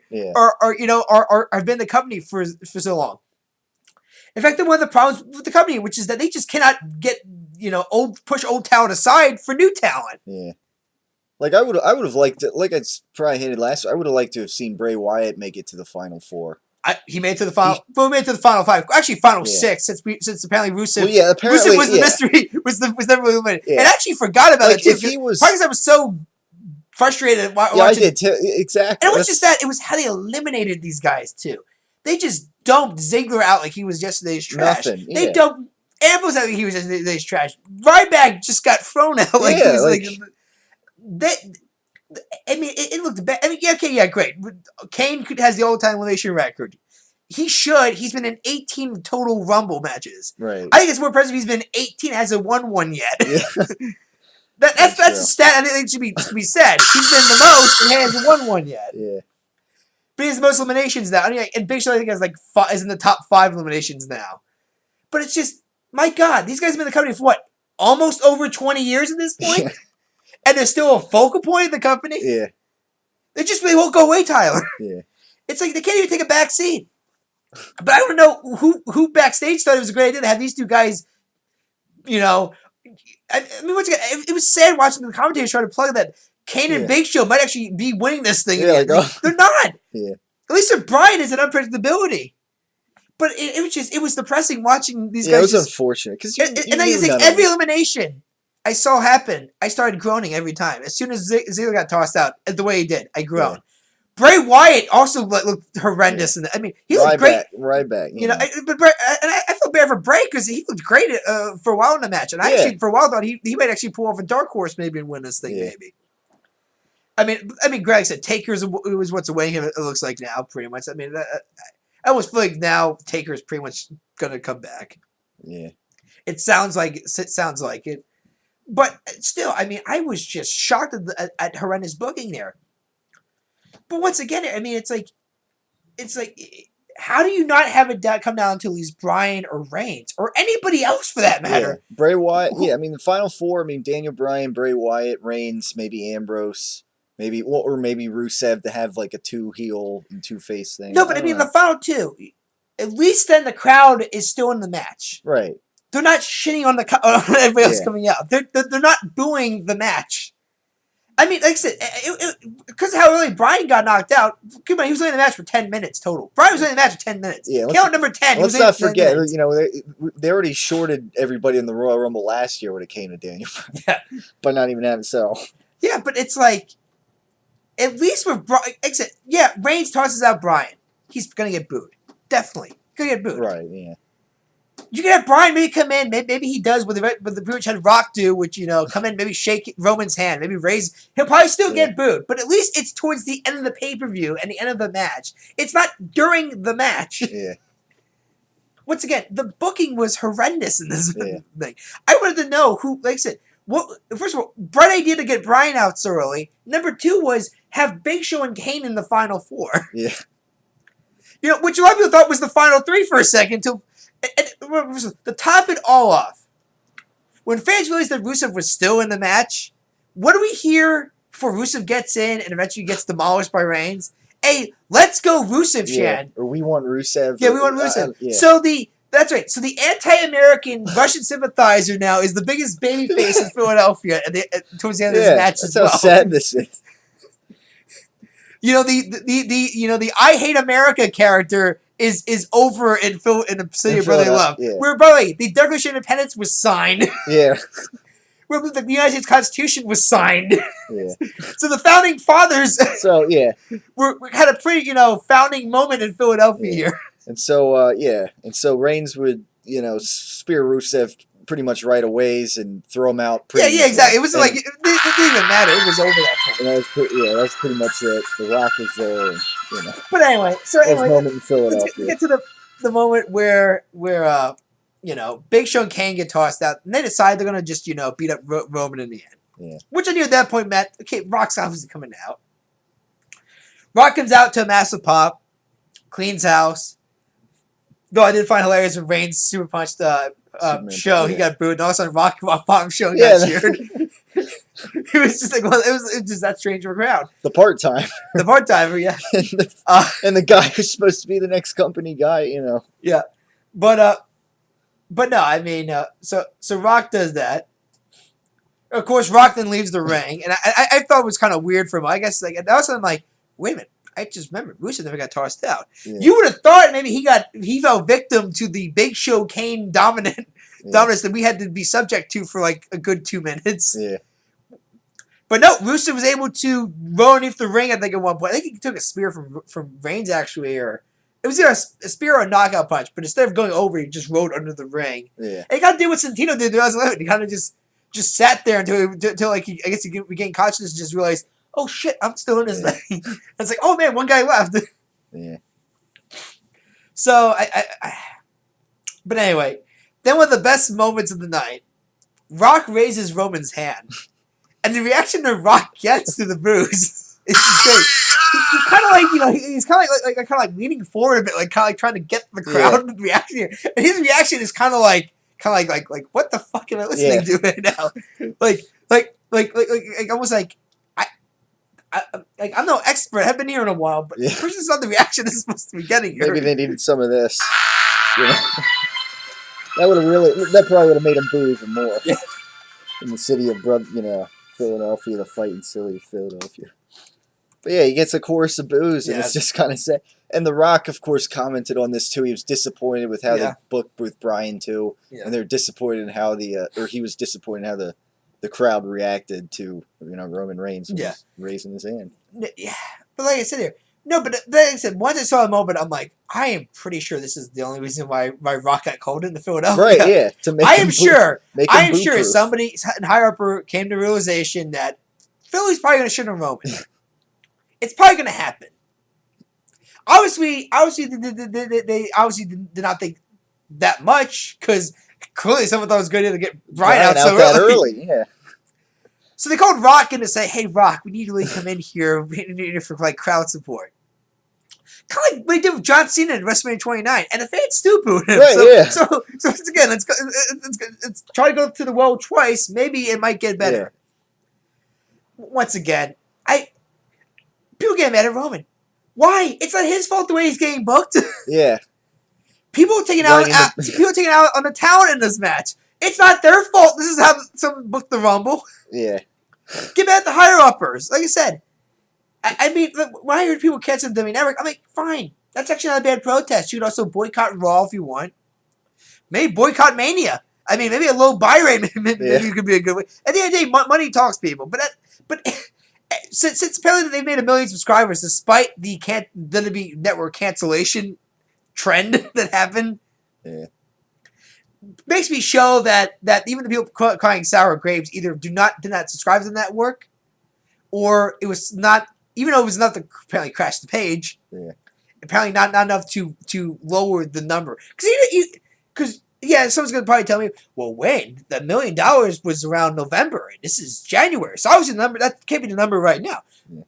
been in the company for so long. In fact, one of the problems with the company, which is that they just cannot get push old talent aside for new talent. Yeah. Like I would have liked it. Like I probably hinted last. I would have liked to have seen Bray Wyatt make it to the Final Four. He made it to the final. We made it to the final 5. Actually, final 6. Since apparently Rusev. Well, Rusev was the mystery. Was never really eliminated. Yeah. And I actually forgot about it too. Because I was so frustrated. I did too. Exactly. And it was just that. It was how they eliminated these guys too. They just dumped Ziggler out like he was yesterday's trash. Nothing. Yeah. They dumped Ambrose out like he was yesterday's trash. Ryback just got thrown out like he was like. It looked bad. Great. Kane has the all-time elimination record. He should. He's been in 18 total Rumble matches. Right. I think it's more impressive he's been in 18, hasn't won one yet. Yeah. that's a stat I think should be said. He's been the most and hasn't won one yet. Yeah. But he has the most eliminations now. And Big Show I think has is in the top 5 eliminations now. But it's just, my God, these guys have been in the company for what? Almost over 20 years at this point? Yeah. And they're still a focal point of the company? Yeah. They won't go away, Tyler. Yeah. It's like they can't even take a back seat. But I don't know who backstage thought it was a great idea to have these two guys, I mean, once again, it was sad watching the commentators try to plug that Kane and Big Show might actually be winning this thing. Yeah, they're not. Yeah. At least their Brian is an unpredictability. But it was depressing watching these guys. It was unfortunate. Every elimination I saw happen, I started groaning every time. As soon as Ziggler got tossed out, the way he did, I groaned. Yeah. Bray Wyatt also looked horrendous. Yeah. He looked great. Ryback. But I felt bad for Bray because he looked great for a while in the match. And I actually, for a while, thought he might actually pull off a dark horse maybe and win this thing, maybe. I mean, Greg said Taker's was what's awaiting him, it looks like now, pretty much. I mean, I almost feel like now Taker's pretty much going to come back. Yeah. It sounds like it. But still, I mean, I was just shocked at horrendous booking there. But once again, I mean, it's like, how do you not have it come down to at least Bryan or Reigns or anybody else for that matter? Yeah. Bray Wyatt. Yeah, I mean, the Final 4. I mean, Daniel Bryan, Bray Wyatt, Reigns, maybe Ambrose, maybe Rusev to have like a 2 heel and 2 face thing. No, but I mean, the Final 2. At least then the crowd is still in the match. Right. They're not shitting on everybody else coming out. They're not booing the match. I mean, like I said, because of how early Bryan got knocked out, come on, he was only in the match for 10 minutes total. Bryan was only in the match for 10 minutes. Yeah, count number 10. Let's not forget, they already shorted everybody in the Royal Rumble last year when it came to Daniel Bryan. Yeah. By not even having so. Yeah, but it's like, at least with Bryan, except, Reigns tosses out Bryan. He's going to get booed. Definitely. Going to get booed. Right, yeah. You can have Bryan maybe come in. Maybe he does what the British had Rock do, which, come in, maybe shake Roman's hand, maybe raise. He'll probably still get booed, but at least it's towards the end of the pay-per-view and the end of the match. It's not during the match. Yeah. Once again, the booking was horrendous in this thing. I wanted to know who, like I said, first of all, bright idea to get Bryan out so early. Number 2 was have Big Show and Kane in the Final 4. Yeah. Which a lot of people thought was the Final 3 for a second until. And to top it all off, when fans realized that Rusev was still in the match, what do we hear before Rusev gets in and eventually gets demolished by Reigns? Hey, let's go Rusev chant. Or we want Rusev. Yeah, we want Rusev. That's right. So the anti-American Russian sympathizer now is the biggest babyface in Philadelphia towards the end of this match as well. That's how sad this is. The I Hate America character is over in the city of Brotherly Love. Yeah. Where, by the way, the Declaration of Independence was signed. Yeah. Where the United States Constitution was signed. Yeah. So the founding fathers had a pretty, founding moment in Philadelphia here. And so, and so Reigns would, spear Rusev pretty much right away and throw him out. Yeah, exactly. It wasn't like it didn't even matter. It was over that point. And that was pretty much it. The Rock was there, But anyway, moment in Philadelphia. Let's get to the moment where Big Show and Kane get tossed out, and they decide they're gonna just beat up Roman in the end. Yeah. Which I knew at that point meant okay, Rock's obviously coming out. Rock comes out to a massive pop, cleans house. Though I did find hilarious when Reigns super punched Show, he got booed, and all of a sudden Rock popped Show and got cheered. It was just like, it was just that strange of a crowd. The part-timer. The part-timer, yeah. and the guy who's supposed to be the next company guy, Yeah. But no, I mean, so Rock does that. Of course, Rock then leaves the ring, and I thought it was kind of weird for him. I guess like that was something like, wait a minute, I just remembered Rusev never got tossed out. Yeah. You would have thought maybe he fell victim to the Big Show Kane dominance that we had to be subject to for like a good 2 minutes. Yeah. But no, Rusev was able to roll underneath the ring. I think at one point, I think he took a spear from Reigns actually, or it was either a spear or a knockout punch. But instead of going over, he just rolled under the ring. Yeah. And he got to do what Santino did in 2011. He kind of just sat there until like I guess he regained consciousness and just realized, oh shit, I'm still in this thing. It's like, oh man, one guy left. Yeah. So but anyway, then one of the best moments of the night, Rock raises Roman's hand, and the reaction that Rock gets to the bruise is just great. He's kind of like he's kind of like leaning forward a bit, like kind of like trying to get the crowd reaction here, and his reaction is kind of like what the fuck am I listening to right now? Like almost like. I'm no expert. I've been here in a while, but this is not the reaction this is supposed to be getting here. Maybe they needed some of this. That probably would have made him boo even more. Yeah. In the city of Philadelphia, the fighting city of Philadelphia. But yeah, he gets a chorus of boos, and it's just kind of sad. And The Rock, of course, commented on this too. He was disappointed with how they booked with Bryan too, and they're disappointed in how he was disappointed in how the crowd reacted to Roman Reigns was raising his hand. Yeah, but like I said here, no, but like I said, once I saw the moment, I'm like, I am pretty sure this is the only reason why Rock got called into Philadelphia. Right? Yeah. To make I am sure boo-proof. somebody higher upper came to realization that Philly's probably going to shit on Roman. It's probably going to happen. Obviously, they obviously did not think that much because. Clearly, someone thought it was good to get Bryan out so early. Yeah. So they called Rock in to say, "Hey, Rock, we need to really come in here. We need for like crowd support." Kind of like what he did with John Cena in WrestleMania 29, and the fans still booed him. Right, so once again, let's try to go to the well twice. Maybe it might get better. Yeah. Once again, people get mad at Roman. Why? It's not his fault the way he's getting booked. Yeah. People are taking out on the talent in this match. It's not their fault. This is how someone booked the Rumble. Yeah. Get mad at the higher uppers. Like I said, I mean, when I heard people canceling WWE Network, I'm like, fine. That's actually not a bad protest. You could also boycott Raw if you want. Maybe boycott Mania. I mean, maybe a low buy rate maybe could be a good way. At the end of the day, money talks, people. But since apparently they've made 1 million subscribers despite the WWE Network cancellation trend that happened, makes me show that even the people crying sour grapes either did not subscribe to the network, or it was not, even though it was enough to apparently crash the page. Yeah. Apparently not enough to lower the number. Because someone's gonna probably tell me, well, when the $1 million was around November and this is January, so obviously the number that can't be the number right now. Yeah.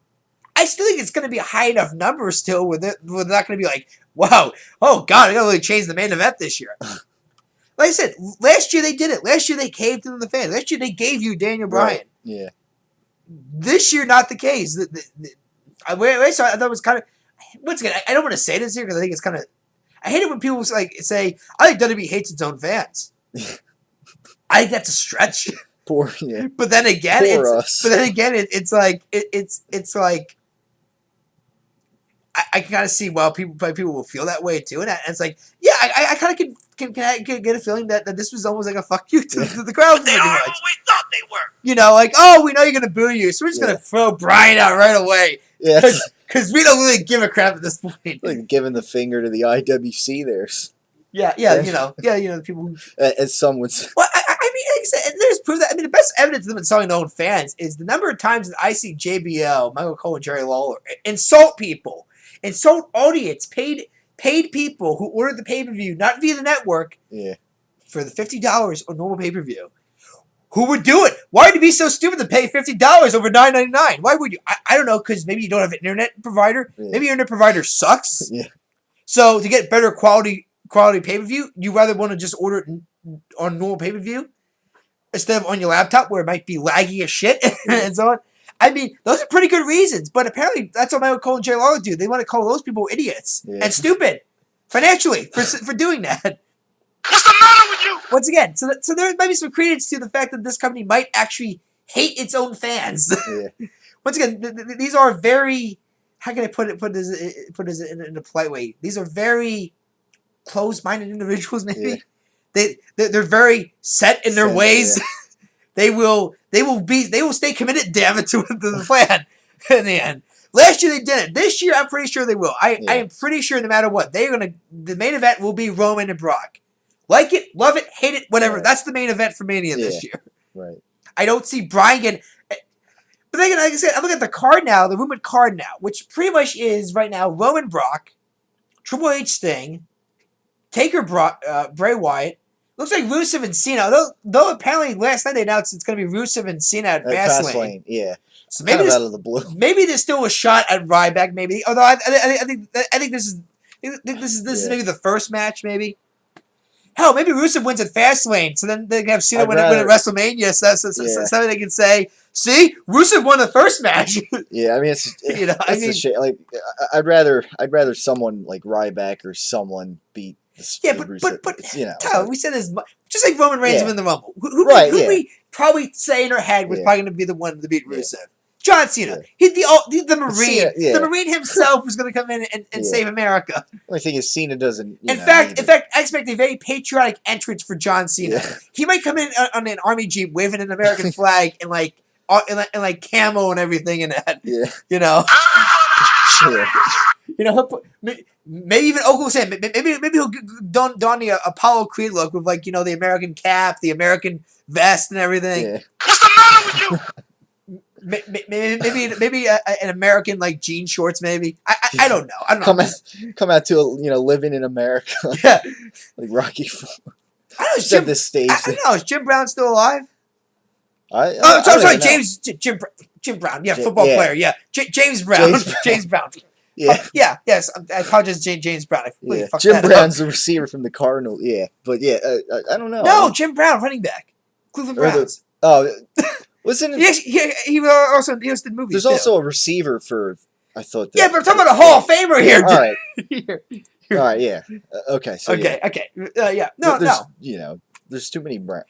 I still think it's going to be a high enough number still where they're not going to be like, wow, oh God, I got to really change the main event this year. Like I said, last year they did it. Last year they caved to the fans. Last year they gave you Daniel Bryan. Right. Yeah. This year, not the case. I thought it was kind of, once again, I don't want to say this here because I think it's kind of, I hate it when people say, I think WWE hates its own fans. I think that's a stretch. But then again, it's like, I can kind of see people will feel that way too, and it's like, yeah, I kind of can get a feeling that this was almost like a fuck you to the crowd. They are what we thought they were. Like, oh, we know you're gonna boo you, so we're just gonna throw Bryan out right away. Yes. Because we don't really give a crap at this point. Like giving the finger to the IWC there. Yeah, the people who... As some would say. Well, I mean, like I said, there's proof that, I mean, the best evidence of them insulting their own fans is the number of times that I see JBL, Michael Cole, and Jerry Lawler insult people, insult audience, paid people who ordered the pay-per-view, not via the network, for the $50 on normal pay-per-view. Who would do it? Why would you be so stupid to pay $50 over $9.99? Why would you? I don't know, because maybe you don't have an internet provider. Yeah. Maybe your internet provider sucks. Yeah. So to get better quality pay-per-view, you rather want to just order it on normal pay-per-view instead of on your laptop where it might be laggy as shit and so on. I mean, those are pretty good reasons, but apparently that's what Michael Cole and Jerry Lawler do. They want to call those people idiots and stupid financially for doing that. What's the matter with you? Once again, so there might be some credence to the fact that this company might actually hate its own fans. Yeah. Once again, these are very, how can I put this in a polite way? These are very closed-minded individuals. Maybe they're very set in their ways. Yeah. They will stay committed, damn it, to the plan in the end. Last year they didn't. This year I'm pretty sure they will. I am pretty sure no matter what, the main event will be Roman and Brock. Like it, love it, hate it, whatever. Right. That's the main event for Mania this year. Right. I don't see Bryan getting... But then, like I said, I look at the card now, the rumored card now, which pretty much is, right now, Roman Brock, Triple H Sting, Taker Bray Wyatt. Looks like Rusev and Cena. Though apparently last night they announced it's going to be Rusev and Cena at Fastlane. Yeah. So maybe kind of out of the blue. Maybe there's still a shot at Ryback, maybe. Although I think this is maybe the first match, maybe. Hell, maybe Rusev wins at Fastlane, so then they can have Cena win at WrestleMania, so they can say, "See, Rusev won the first match." Yeah, I mean, it's a shame. Like, I'd rather someone like Ryback or someone beat. Rusev. But Tyler, we said this just like Roman Reigns in the Rumble. Who we probably say in our head was probably going to be the one to beat Rusev? John Cena. He's the Marine. Cena, the Marine himself was going to come in and save America. The only thing is Cena doesn't. In fact, I expect a very patriotic entrance for John Cena. Yeah. He might come in on an army jeep waving an American flag and like camo and everything in that. Yeah. You know. Sure. You know, maybe even Oklahoma City. Maybe he'll don the Apollo Creed look with the American cap, the American vest, and everything. Yeah. What's the matter with you? Maybe an American jean shorts. Maybe I don't know. I don't know. Come out to living in America. Yeah, like Rocky IV. I don't know. This stage. I don't know. Is Jim Brown still alive? I'm sorry, Jim Brown. Yeah, football player. Yeah, James Brown. James Brown. Yes. I apologize, James Brown. Jim Brown's the receiver from the Cardinals. Yeah, but I don't know. No, Jim Brown, running back, Cleveland Browns. Listen, he also hosted movies. There's also a receiver for. I thought. But I'm talking about a Hall of Famer here. All right. All right. Yeah. Okay. So okay. Yeah. No. There's too many so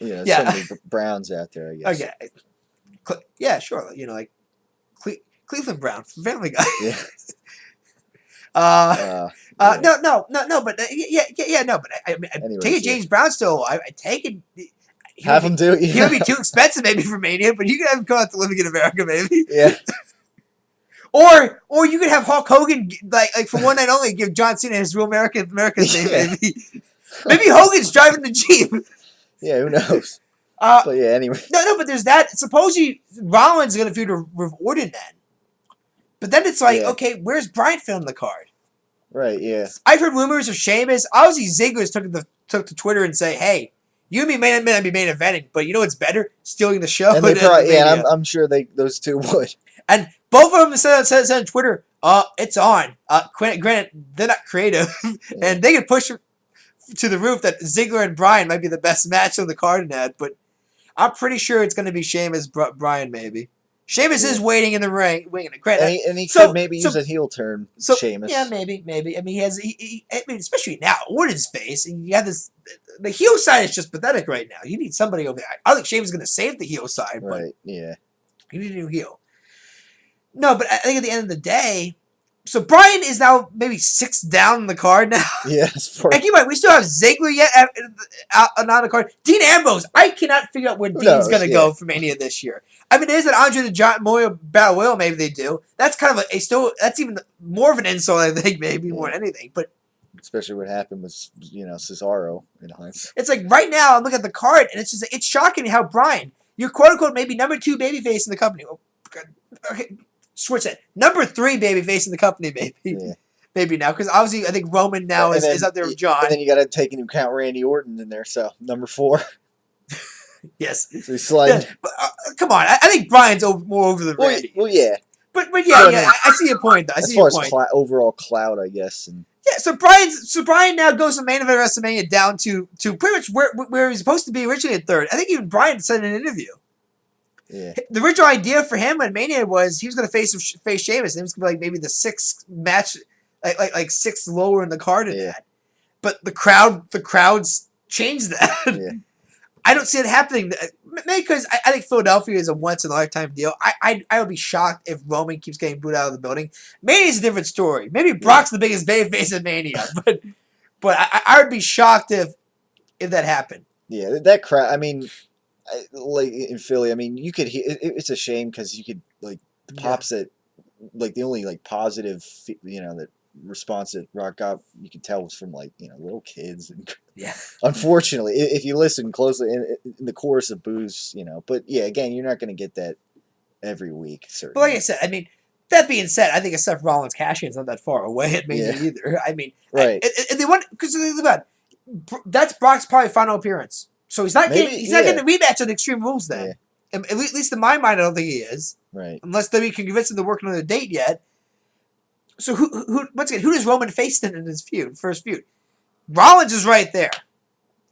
many Browns out there. I guess. Okay. Yeah. Sure. Cleveland Brown, Family Guy. Yeah. No. But But I take it. James Brown's still alive. I take it. Have him do it. He would be too expensive maybe for Mania, but you could have him come out to Living in America maybe. Yeah. Or you could have Hulk Hogan like for one night only give John Cena his real American thing maybe. Maybe Hogan's driving the Jeep. Yeah, who knows? But anyway. No, but there's that. Supposedly Rollins is going to feud with Orton then. But then it's okay, where's Bryan filming the card? Right, yeah. I've heard rumors of Sheamus. Obviously, Ziggler's took to Twitter and say, hey, you and me may not be main eventing, but you know what's better? Stealing the show. And they probably, I'm sure those two would. And both of them said on Twitter, it's on. Granted, they're not creative. And they can push to the roof that Ziggler and Bryan might be the best match on the card in that, but I'm pretty sure it's going to be Sheamus, Bryan maybe. Sheamus is waiting in the ring, winging it. And he could maybe use a heel turn, Sheamus. Yeah, maybe. I mean, especially now, Orton's face, and you have this. The heel side is just pathetic right now. You need somebody over there. I think Sheamus is going to save the heel side, but yeah, you need a new heel. No, but I think at the end of the day, So Bryan is now maybe 6 down in the card now. Yeah. And keep in mind, we still have Ziggler yet out on the card. Dean Ambrose, I cannot figure out where Dean's going to go for Mania this year. I mean, there's an Andre the Giant Memorial Battle Royal, maybe they do. That's kind of that's even more of an insult, I think, maybe more than anything. But especially what happened with, Cesaro in hindsight. It's like right now, I'm looking at the card, and it's shocking me how Bryan, you're quote unquote maybe number 2 babyface in the company. Oh, okay, switch that. Number 3 babyface in the company, maybe. Yeah. Maybe now, because obviously I think Roman now is up there with John. And then you got to take into account Randy Orton in there, so number 4. Yes. So he's sliding. Yeah, but, come on, I think Bryan's more over than Randy. Well, yeah. But yeah, I see your point though. As far as overall clout, I guess. And yeah, so Bryan now goes from main event WrestleMania down to pretty much where he's supposed to be originally at 3rd. I think even Bryan said in an interview. Yeah. The original idea for him at Mania was he was going to face Sheamus, and it was going to be like maybe the 6th match, like 6th lower in the card in that. But the crowds changed that. Yeah. I don't see it happening. Maybe because I think Philadelphia is a once in a lifetime deal. I would be shocked if Roman keeps getting booed out of the building. Mania's a different story. Maybe Brock's the biggest babyface in Mania, but I would be shocked if that happened. Yeah, that crowd. I mean, like in Philly, I mean, you could hear. It's a shame because you could the pops that the only positive that response that Rock got, you could tell was from little kids and unfortunately if you listen closely in the chorus of boos, but yeah, again, you're not going to get that every week, certainly. But like I said, I mean, that being said, I think a Seth Rollins cash is not that far away at Mania either. I mean, right. And they want, because that's Brock's probably final appearance, so he's not getting a rematch on Extreme Rules then. At least in my mind, I don't think he is. Right. Unless WWE can convince him to work on another date yet. So once again, who does Roman face then in his first feud? Rollins is right there.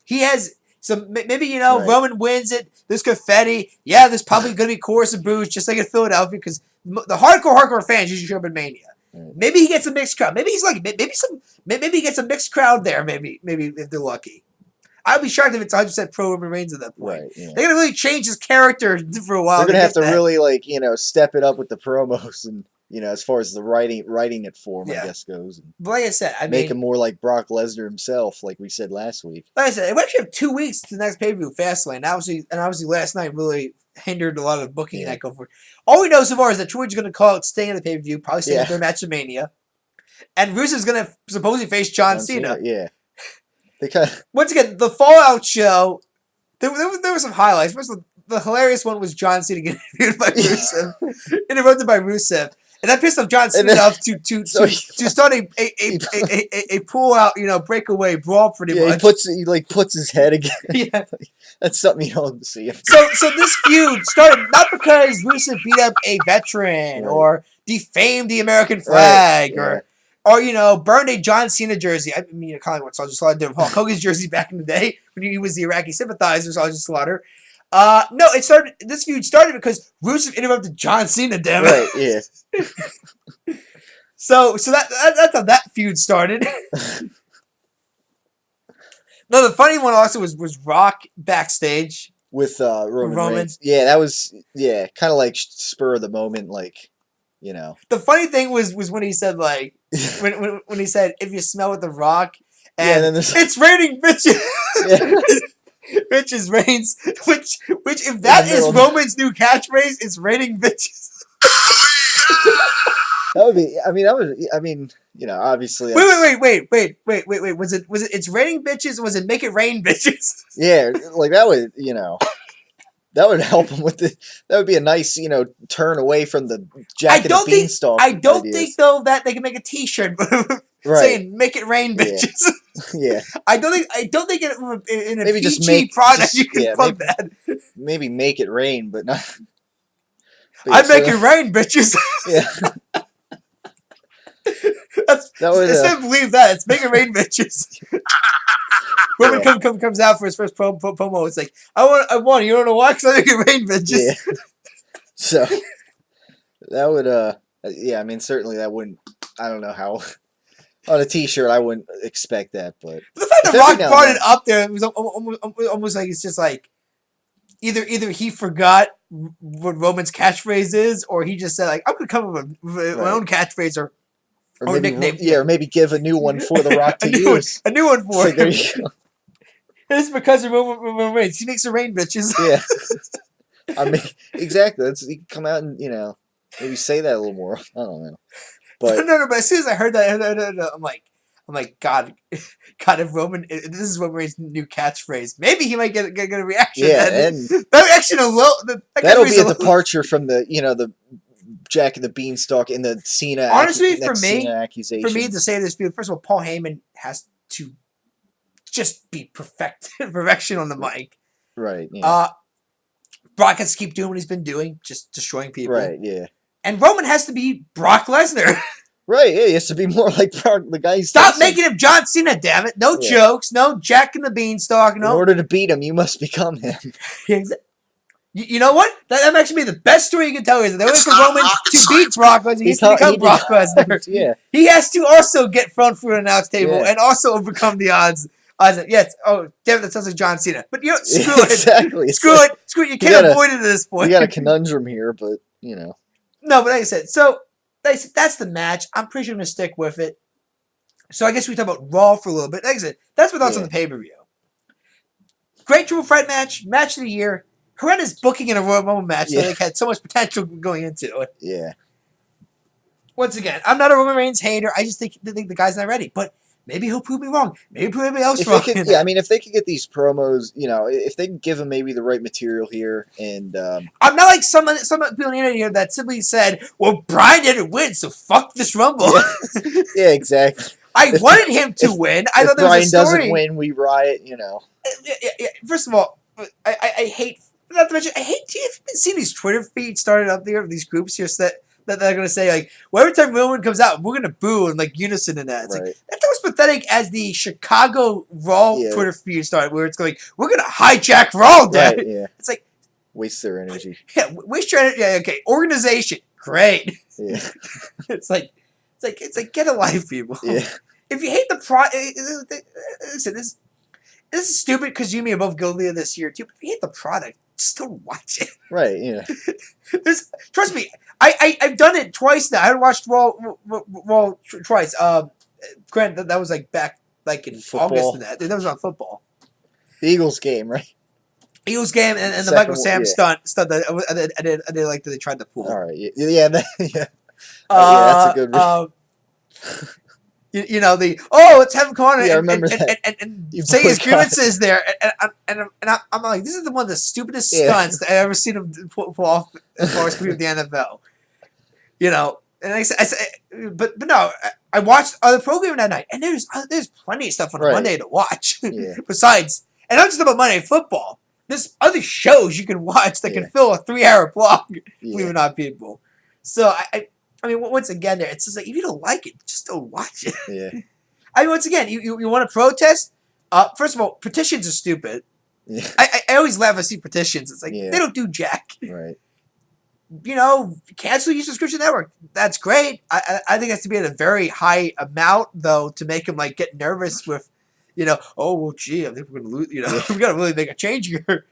He has maybe Roman wins it. There's confetti. Yeah, there's probably going to be chorus of boos, just like in Philadelphia, because the hardcore fans usually show up in Mania. Right. Maybe he gets a mixed crowd. Maybe he's maybe he gets a mixed crowd there. Maybe if they're lucky. I'd be shocked if it's 100% pro Roman Reigns at that point. Right, yeah. They're gonna really change his character for a while. They're gonna have to really step it up with the promos and. As far as the writing it for him, I guess, goes. And but like I said, make him more like Brock Lesnar himself, like we said last week. Like I said, we actually have 2 weeks to the next pay-per-view, Fastlane. Obviously last night really hindered a lot of booking and that going forward. All we know so far is that George is going to call it staying in the pay-per-view, probably staying in their match of Mania. And Rusev's going to supposedly face John Cena. Yeah. Once again, the Fallout show, there were some highlights. First of all, the hilarious one was John Cena getting interviewed by Rusev. Interrupted by Rusev. And that pissed off John Cena enough to start a pull out, breakaway brawl pretty much. He puts his head again. Yeah. That's something you don't see. So this feud started not because Rusev beat up a veteran or defamed the American flag or burned a John Cena jersey. I mean, kind of like what Sergeant Slaughter did with Hulk Hogan's jersey back in the day when he was the Iraqi sympathizer, Sergeant Slaughter. No, this feud started because Rusev interrupted John Cena, damn it. Right, yeah. so that's how that feud started. No, the funny one also was Rock backstage. With Roman Reigns. Yeah, that was, kind of like spur of the moment, The funny thing was when he said, when he said, if you smell with the Rock, and it's raining bitches. Yeah. Bitches Reigns, which if that is Roman's new catchphrase, it's raining bitches. That would be. Obviously. Wait. Was it? It's raining bitches? Or was it make it rain bitches? Yeah, that would that would help him with the. That would be a nice turn away from the Jack and the Beanstalk. I don't think though that they can make a T-shirt saying "Make it rain, bitches." Yeah. I don't think in a maybe PG just product you can plug that. Maybe make it rain, but not. I make it rain, bitches. Yeah. Instead of believe that, it's make it rain, bitches. Roman comes out for his first promo. It's like I want. You don't know why? Because I make it rain, bitches. Yeah. So that would. Certainly that wouldn't. I don't know how. On a T-shirt, I wouldn't expect that, but the fact that Rock brought it up there, it was almost like it's just like either he forgot what Roman's catchphrase is, or he just said I'm gonna come up with my own catchphrase, or Or maybe nickname. or maybe give a new one for The Rock to use. A new one for him. There you go. This is because of Roman Reigns. He makes it rain, bitches. Yeah. I mean, exactly. You can come out and, maybe say that a little more. I don't know. But no. But as soon as I heard that, I'm like, God, if Roman, this is Roman Reigns' new catchphrase. Maybe he might get a reaction. Yeah, and that reaction alone. That'll be a departure from the Jack and the Beanstalk and the Cena. Honestly, Cena accusation. For me to say this, first of all, Paul Heyman has to just be perfection on the mic. Right. Yeah. Brock has to keep doing what he's been doing, just destroying people. Right. Yeah. And Roman has to be Brock Lesnar. Right. Yeah. He has to be more like Brock, the guy. Stop making him John Cena, damn it! No jokes, no Jack and the Beanstalk. No. In order to beat him, you must become him. You know what? That actually be the best story you can tell is that way for Roman to beat Brock Lesnar, he has to become Brock Lesnar. Yeah. He has to also get thrown through an announce table and also overcome the odds. Yes. Oh, damn it, that sounds like John Cena. But screw it. Exactly. Screw it. You can't avoid it at this point. You got a conundrum here, but No, but like I said, so that's the match. I'm pretty sure I'm gonna stick with it. So I guess we talk about Raw for a little bit. Like I said, that's my thoughts on the pay-per-view. Great triple threat match of the year. Horrendous booking in a Royal Rumble match that had so much potential going into it. Yeah. Once again, I'm not a Roman Reigns hater. I just think the guy's not ready. But maybe he'll prove me wrong. Maybe prove anybody else wrong. I mean, if they could get these promos, if they can give him maybe the right material here, and I'm not like some people on the internet here that simply said, "Well, Bryan didn't win, so fuck this Rumble." Yeah, exactly. I wanted him to win. I thought there was a story. Bryan doesn't win, we riot. Yeah. First of all, I hate. Not to mention, I hate. Have you been seeing these Twitter feeds started up there of these groups here that they're going to say like, well, every time Roman comes out, we're going to boo in like unison in that. It's like that's almost pathetic as the Chicago Raw Twitter feed started, where it's going, we're going to hijack Raw, damn it. Yeah. It's like waste their energy. Yeah, waste your energy. Yeah, okay. Organization, great. Yeah. It's like get a life, people. Yeah. If you hate the listen, this is stupid because you and me are both guilty of this here too. But if you hate the product, just don't watch it. Right. Yeah. Trust me, I've done it twice now. I watched Raw twice. Granted, that was like back like in football. August, and that was on football. The Eagles game, right? Eagles game and the Michael Sam stunt that I did like that they tried to pull. All right. Yeah. That's a good one. Let's have him come on I remember that. and say his grievances there, and I'm like, this is one of the stupidest stunts that I've ever seen him pull off as far as with the NFL. And I said, but no, I watched other programming that night, and there's plenty of stuff on Monday to watch. Yeah. Besides, and not just about Monday Football. There's other shows you can watch that can fill a 3-hour block. Believe it or not, people. So I mean, once again, there it's just like if you don't like it, just don't watch it. Yeah. I mean, once again, you want to protest? First of all, petitions are stupid. Yeah. I always laugh when I see petitions. It's like they don't do jack. Right. Cancel your subscription network. That's great. I think it has to be at a very high amount though to make them like get nervous with, oh well, gee, I think we're gonna lose. We gotta really make a change here.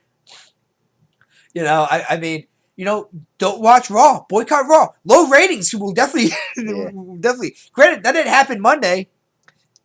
I mean. Don't watch Raw. Boycott Raw. Low ratings will definitely, definitely. Granted, that didn't happen Monday.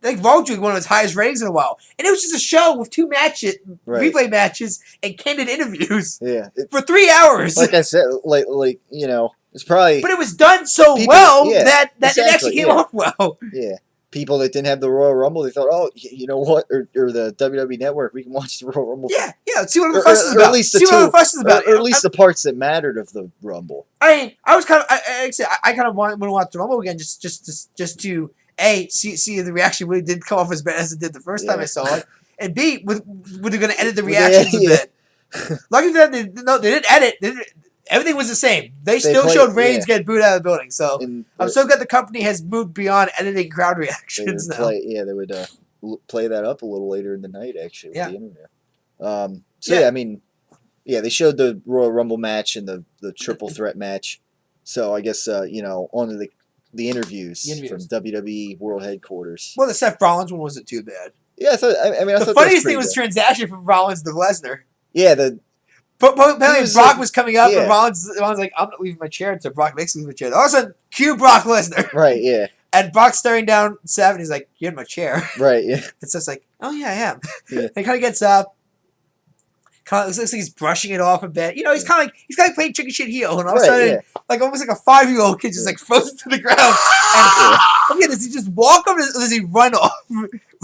I think Raw drew one of its highest ratings in a while, and it was just a show with 2 matches, replay matches, and candid interviews. Yeah, for 3 hours. Like I said, it's probably. But it was done so well that it actually came off well. Yeah. People that didn't have the Royal Rumble, they thought, oh, you know what, or the WWE Network, we can watch the Royal Rumble. Yeah. See what the fuss is about. See what the fuss is about. Or at least the parts that mattered of the Rumble. I mean, I was kind of, I kind of want to watch the Rumble again, just to see if the reaction really did come off as bad as it did the first time I saw it, and B, were they going to edit the reactions a bit? Lucky for them, they didn't edit. Everything was the same. They still showed Reigns get booed out of the building. So I'm so glad the company has moved beyond editing crowd reactions now. They would play that up a little later in the night, actually, with the internet. I mean, they showed the Royal Rumble match and the triple threat match. So I guess, on to the interviews from WWE World Headquarters. Well, the Seth Rollins one wasn't too bad. Yeah, I thought the funniest thing was transaction from Rollins to Lesnar. Yeah, But Brock was coming up, and Rollins like, I'm not leaving my chair until Brock makes me leave my chair. All of a sudden, cue Brock Lesnar. Right, yeah. And Brock's staring down Seth, and he's like, "You're in my chair." Right. Yeah. And Seth's like, "Oh yeah, I am." Yeah. And he kind of gets up. Looks like he's brushing it off a bit. You know, he's kind of like playing chicken shit heel, and all of a sudden, like almost like a 5-year-old kid just like frozen to the ground. And again, does he just walk up, or does he run off?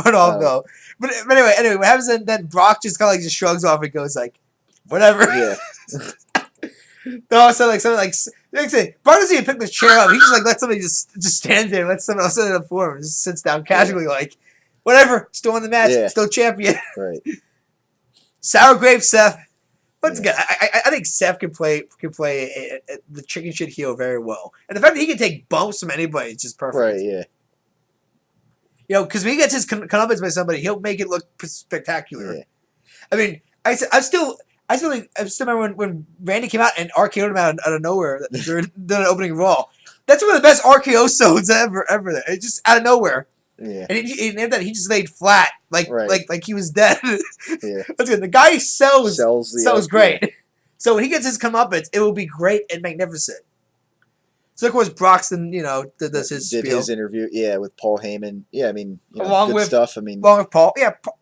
Though. But anyway, what happens then Brock just kind of like just shrugs off and goes like, whatever. Yeah. Then all of a sudden, like something like I say, Brock doesn't even pick the chair up. He just like lets somebody just stand there, and lets someone else sit on the floor, and just sits down casually, like, whatever, still in the match, still champion. Right. Sour grape Seth. Once again, I think Seth can play the chicken shit heel very well, and the fact that he can take bumps from anybody is just perfect. Right. Yeah. You know, because when he gets his comeuppance by somebody, he'll make it look spectacular. Yeah. I mean, I still remember when Randy came out and RKO'd him out of nowhere during the opening Raw. That's one of the best RKO zones ever. It's just out of nowhere. Yeah. And he just laid flat, like he was dead. Yeah. That's good. The guy sells great. Yeah. So when he gets his comeuppance, it will be great and magnificent. So of course Broxton, does his spiel. His interview, with Paul Heyman. Yeah, I mean, along with stuff. I mean, along with Paul,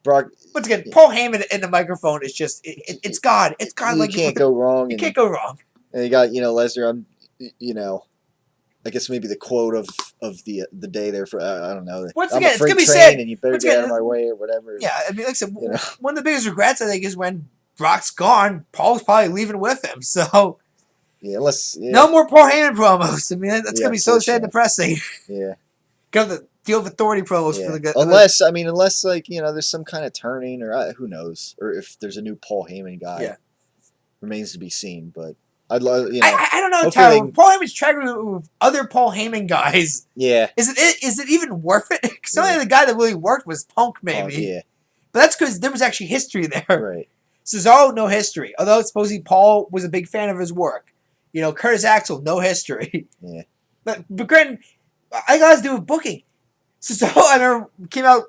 Brock. Once again, Paul Heyman in the microphone is just it's God. It's God. You can't go wrong. You can't go wrong. And you got Lesnar. I guess maybe the quote of the day there for I don't know. Once I'm again, it's gonna be train said, and you better get out of my way or whatever. Yeah, I mean, like I said, one of the biggest regrets I think is when Brock's gone. Paul's probably leaving with him. So no more Paul Heyman promos. I mean, that's gonna be so sad and depressing. Yeah, got the deal of authority promos for the good. Unless there's some kind of turning or who knows, or if there's a new Paul Heyman guy, remains to be seen. But I'd love I don't know, Tyler. Paul Heyman's tracking with other Paul Heyman guys. Yeah. Is it even worth it? Because only the guy that really worked was Punk, maybe. But that's because there was actually history there. Right. Cesaro, no history. Although supposedly Paul was a big fan of his work. Curtis Axel, no history. Yeah. But granted, I got to do with booking. Cesaro, I remember, came out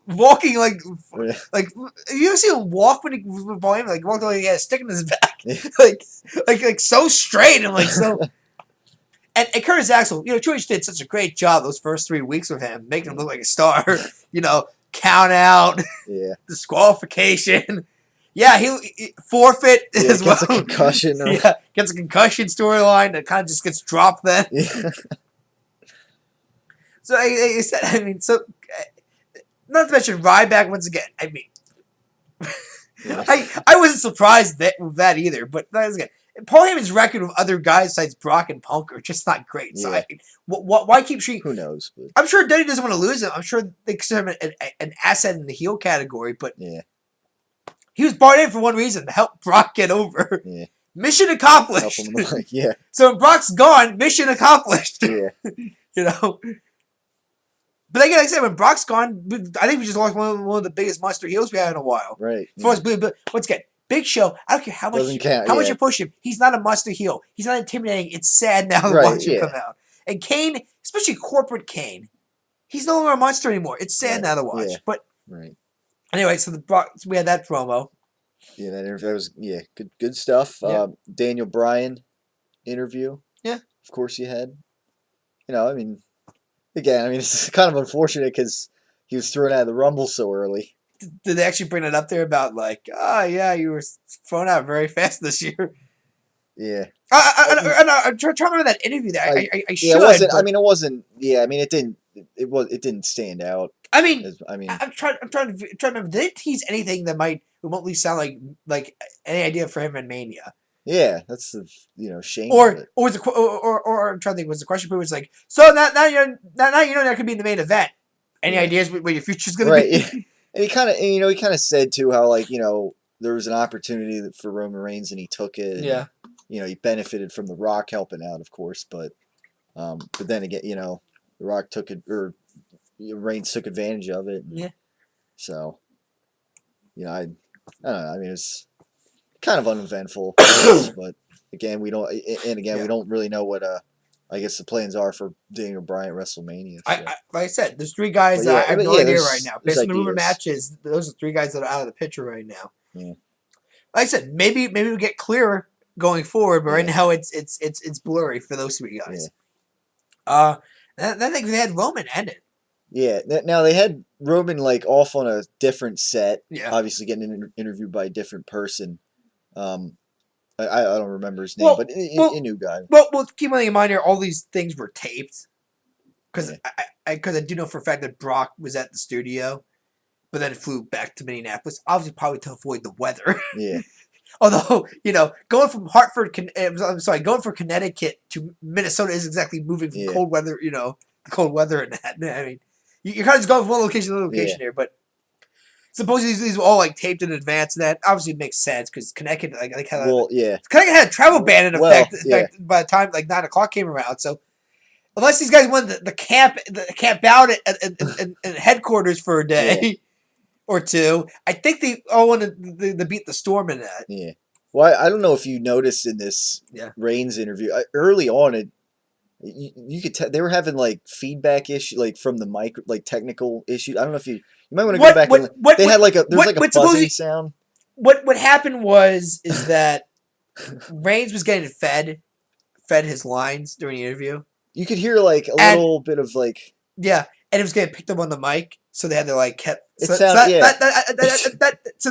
walking like you ever see him walk when he was with Paul Heyman? Like walked like he had a stick in his back, like so straight and like so. And Curtis Axel, Triple did such a great job those first 3 weeks with him, making him look like a star. Count out, disqualification. Yeah, he forfeit as well. Gets a concussion. Gets a concussion storyline that kind of just gets dropped then. Yeah. So I said, not to mention Ryback once again. I mean, I wasn't surprised with that either. But once again, Paul Heyman's record with other guys besides Brock and Punk are just not great. So why keep treating? Who knows? But I'm sure Duddy doesn't want to lose him. I'm sure they consider him an asset in the heel category. But he was brought in for one reason: to help Brock get over. Yeah. Mission accomplished. Help him, yeah. So when Brock's gone, mission accomplished. Yeah. But again, like I said, when Brock's gone, I think we just lost one of the biggest monster heels we had in a while. Right. But once again, Big Show, I don't care how much you push him. He's not a monster heel. He's not intimidating. It's sad now to watch him come out. And Kane, especially corporate Kane, he's no longer a monster anymore. It's sad now to watch. Yeah. But anyway, so we had that promo. Yeah, that was good stuff. Yeah. Daniel Bryan interview. Yeah. Of course you had. It's kind of unfortunate because he was thrown out of the Rumble so early. Did they actually bring it up there about you were thrown out very fast this year? Yeah. I'm trying to remember that interview there. I should. It wasn't. It wasn't. Yeah. It didn't. It didn't stand out. I'm trying to remember. Did it tease anything that might remotely sound like any idea for him in Mania? Yeah, that's the shame. Or I'm trying to think. Was the question was like, so now you know that could be in the main event. Any ideas what your future's gonna be? Yeah. And he kind of said too how there was an opportunity for Roman Reigns and he took it. And, yeah. He benefited from The Rock helping out, of course, but then again, The Rock took it or Reigns took advantage of it. And, yeah. So, I don't know. It's kind of uneventful, but again, we don't really know what I guess the plans are for Daniel Bryan at WrestleMania. So. Like I said, there's 3 guys that I have no idea right now. Based on the rumor matches, those are 3 guys that are out of the picture right now. Yeah. Like I said, maybe we get clearer going forward, but right now it's blurry for those 3 guys. Yeah. And I think they had Roman end it. Yeah. Now they had Roman like off on a different set. Yeah. Obviously getting interviewed by a different person. I don't remember his name, but a new guy. Well, keep in mind here, all these things were taped. Because I do know for a fact that Brock was at the studio, but then flew back to Minneapolis. Obviously, probably to avoid the weather. Yeah. Although, going from going from Connecticut to Minnesota is exactly moving from cold weather, the cold weather and that. I mean, you're kind of just going from one location to another location here, but supposedly these were all like taped in advance, and that obviously makes sense because Connecticut, Connecticut had a travel ban in effect by the time like 9 o'clock came around. So unless these guys wanted the camp out at headquarters for a day or two, I think they all wanted to beat the storm in that. Yeah. Well, I don't know if you noticed in this Reigns interview early on, you could tell they were having like feedback issue, like from the mic, like technical issue. I don't know if you might want to go back and they had like a buzzing sound. What happened is that Reigns was getting fed his lines during the interview. You could hear like a little bit of like and it was getting picked up on the mic, so they had to like so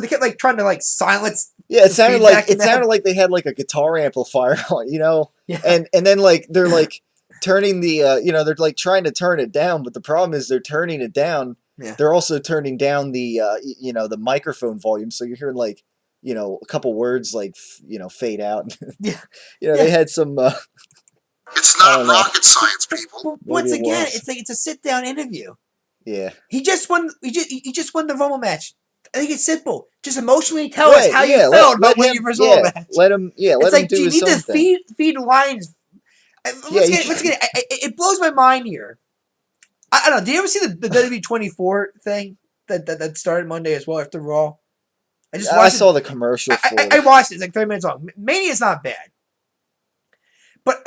they kept like trying to like silence. Yeah, it sounded like they had like a guitar amplifier on, and then like they're like turning the they're like trying to turn it down, but the problem is they're turning it down. Yeah. They're also turning down the the microphone volume, so you're hearing like a couple words like fade out. They had some. It's not rocket science, people. Once again, it's a sit down interview. Yeah. He just won. He just won the Rumble match. I think it's simple. Just emotionally tell us how you felt about winning your first Rumble match. Let him. Yeah. Let him do his own thing. It's like, do you need to feed lines? Let's get it. It blows my mind here. I don't know. Did you ever see the WWE24 thing that started Monday as well after Raw? I saw the commercial. I watched it. It's like 30 minutes long. Mania's not bad, but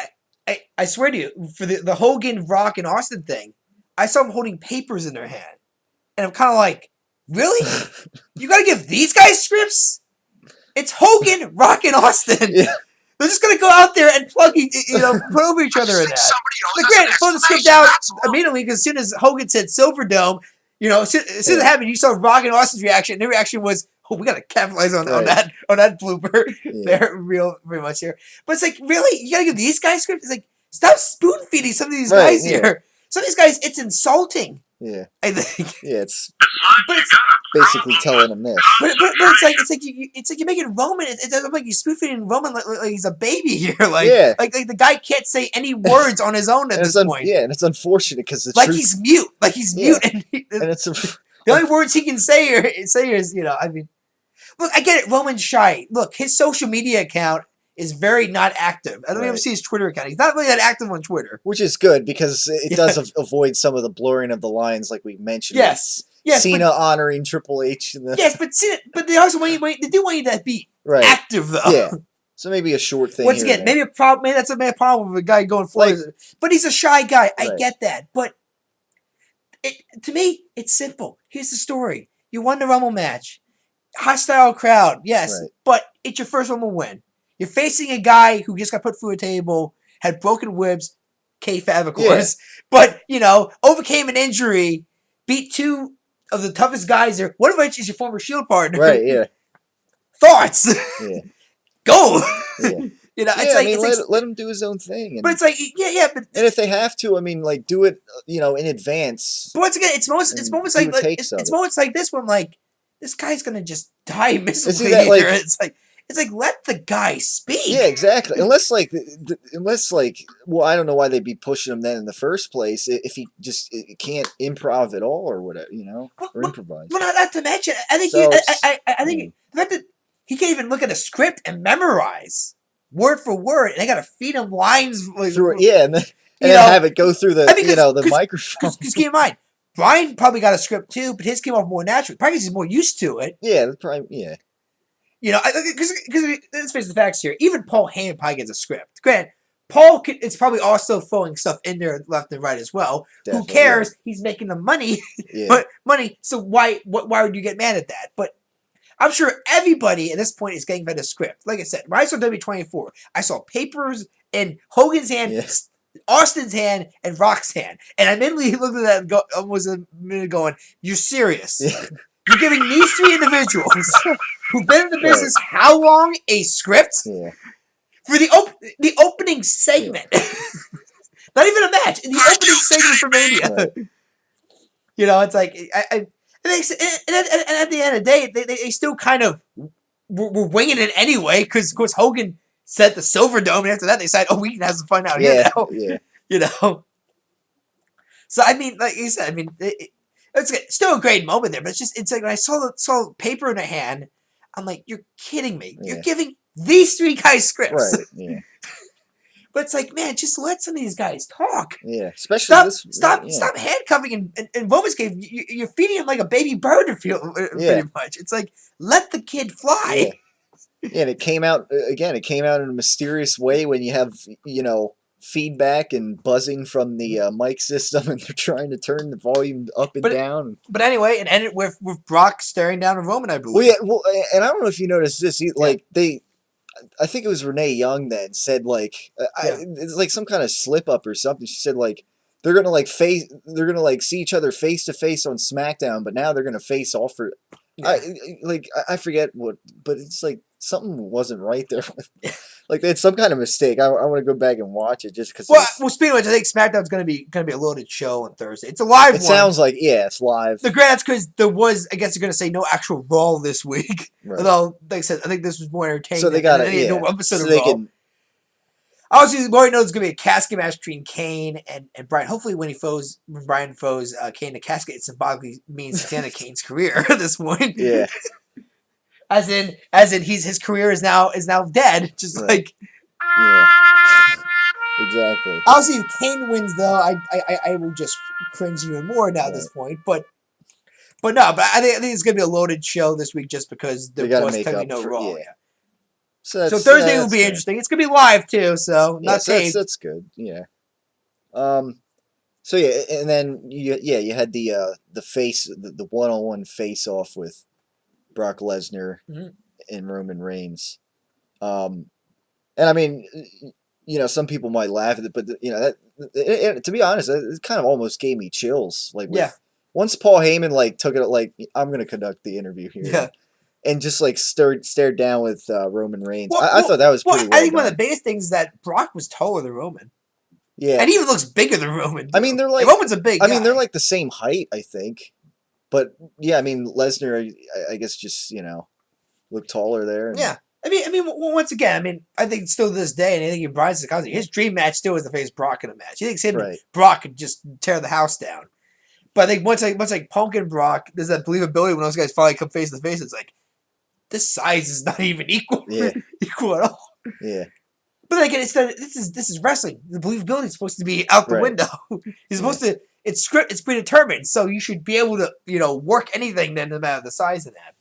I swear to you, for the Hogan, Rock, and Austin thing, I saw them holding papers in their hand, and I'm kind of like, really? You got to give these guys scripts? It's Hogan, Rock, and Austin. Yeah. They're just gonna go out there and put over each other in that. Like, granted, pull the script out immediately because as soon as Hogan said Silverdome, as soon as it happened, you saw Rock and Austin's reaction. And their reaction was, "Oh, we gotta capitalize on that blooper." Yeah. They're very much here, but it's like, really, you gotta give these guys scripts? It's like, stop spoon feeding some of these guys here. Some of these guys, it's insulting. Yeah, I think. Yeah, it's basically telling them this. But it's like you're making Roman. It doesn't like you spoon feeding Roman like he's a baby here. Like the guy can't say any words on his own at this point. Yeah, and it's unfortunate because he's mute. Like he's mute, and it's the only words he can say is I mean, look, I get it. Roman's shy. Look, his social media account is very not active. I don't ever see his Twitter account. He's not really that active on Twitter. Which is good because it does avoid some of the blurring of the lines like we mentioned. Yes. Cena honoring Triple H. Yes, but they also they do want you to be active though. Yeah. So maybe a short thing. Once again, maybe a problem. Maybe that's a problem with a guy going forward. But he's a shy guy. I get that. But to me, it's simple. Here's the story. You won the Rumble match. Hostile crowd, yes. But it's your first Rumble win. You're facing a guy who just got put through a table, had broken ribs, kayfabe, of course, but, overcame an injury, beat two of the toughest guys there. One of which is your former Shield partner. Right, yeah. Thoughts? Yeah. Go! Yeah. It's let him do his own thing. But it's like, but... And if they have to, do it, in advance. But once again, it's moments like this when, this guy's going to just die miserably here. It's like, let the guy speak. Yeah, exactly. Unless well, I don't know why they'd be pushing him then in the first place if he just can't improv at all or whatever, or improvise. Well, not to mention, I think the fact that he can't even look at a script and memorize word for word, and they got to feed him lines through it, and then have it go through the the microphone. Because keep in mind, Brian probably got a script too, but his came off more naturally. Probably because he's more used to it. Yeah, that's probably because let's face the facts here. Even Paul Heyman probably gets a script. Granted, Paul is probably also throwing stuff in there left and right as well. Definitely, who cares? Yeah. He's making the money, but money. So why would you get mad at that? But I'm sure everybody at this point is getting fed a script. Like I said, when I saw W24, I saw papers in Hogan's hand Austin's hand and Rock's hand. And I immediately looked at that and almost a minute going, you're serious. Yeah. You're giving these three individuals who've been in the business how long a script for the opening segment. Not even a match. In the opening segment for Mania. Right. You know, it's like, and at the end of the day, they still kind of were winging it anyway, because, of course, Hogan set the Silver Dome, and after that, they decided, oh, we can have some fun out here now. Yeah. You know? So, I mean, like you said, I mean, it's still a great moment there, but it's like when I saw paper in her hand, I'm like, you're kidding me. Yeah. You're giving these three guys scripts. Right, yeah. But it's like, man, just let some of these guys talk. Yeah, especially Stop handcuffing and Roman's cave. You're feeding him like a baby bird, pretty much. It's like, let the kid fly. Yeah, and it came out in a mysterious way when you have, feedback and buzzing from the mic system, and they're trying to turn the volume up and down. But anyway, it ended with Brock staring down at Roman, I believe. Well, yeah, and I don't know if you noticed this. I think it was Renee Young then said it's like some kind of slip up or something. She said they're gonna see each other face to face on SmackDown, but now they're gonna face off for. Yeah. I forget what, but it's like something wasn't right there. Like they had some kind of mistake. I want to go back and watch it just because. Well, speaking of which, I think SmackDown's gonna be a loaded show on Thursday. It's a live. It sounds like it's live. The grants because there was, I guess, you're gonna say no actual Raw this week. Right. Although, like I said, I think this was more entertaining. So they got no episode of Raw. Obviously, we already know there's going to be a casket match between Kane and Bryan. Hopefully, when Bryan foes Kane, the casket symbolically means the end of Kane's career at this point. Yeah. As in, his career is now dead. Just like. Yeah. Exactly. Obviously, if Kane wins, though, I will just cringe even more now at this point. But I think it's going to be a loaded show this week just because there was technically no Raw. Yeah. So Thursday will be interesting. It's gonna be live too, so not taped. That's good. Yeah. So yeah, and then you had the the 1-on-1 face off with Brock Lesnar and Roman Reigns. And I mean, some people might laugh at it, but to be honest, it kind of almost gave me chills. Once Paul Heyman took it I'm gonna conduct the interview here. Yeah. And just stared down with Roman Reigns. I thought that was pretty well I think done. one of the biggest things is that Brock was taller than Roman. Yeah. And he even looks bigger than Roman. I mean, they're Roman's a big guy. I mean, they're the same height, I think. But yeah, I mean, Lesnar, I guess just, looked taller there. Yeah. I mean, once again, I mean, I think still to this day, and I think Brian's the concept, his dream match still is to face Brock in a match. He thinks Brock could just tear the house down. But I think once Punk and Brock, there's that believability when those guys finally come face to face. It's like, this size is not even equal at all. Yeah. But again, this is wrestling. The believability is supposed to be out the window. You're supposed to. It's predetermined, so you should be able to work anything then no matter the size of that.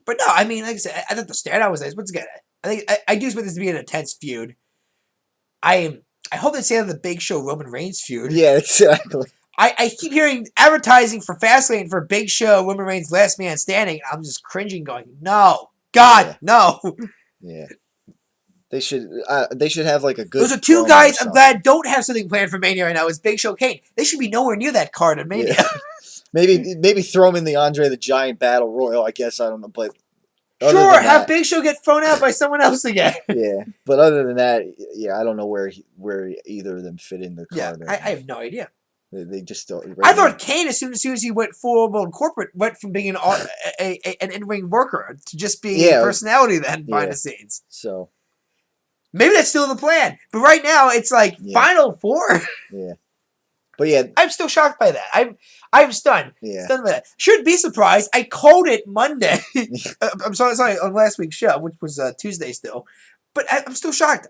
But no, I mean, like I said, I thought the standout was nice. Once again, I think I do expect this to be an intense feud. I hope they say the Big Show Roman Reigns feud. Yeah, exactly. I keep hearing advertising for Fastlane for Big Show, Roman Reigns, Last Man Standing, and I'm just cringing, going, no, God, no. Yeah, they should have a good. Those are two guys I'm glad don't have something planned for Mania right now. It's Big Show, Kane. They should be nowhere near that card in Mania. Yeah. maybe throw him in the Andre the Giant Battle Royal. I guess I don't know, but sure, have Big Show get thrown out by someone else again. Yeah, but other than that, I don't know where either of them fit in the card. Yeah, I have no idea. They just don't. I thought Kane, as soon as he went full-blown corporate, went from being an in-ring worker to just being a personality then behind the scenes. So maybe that's still the plan. But right now, it's Final Four. Yeah. But yeah, I'm still shocked by that. I'm stunned. Yeah. Stunned by that. Shouldn't be surprised. I called it Monday. I'm sorry on last week's show, which was Tuesday still. But I'm still shocked.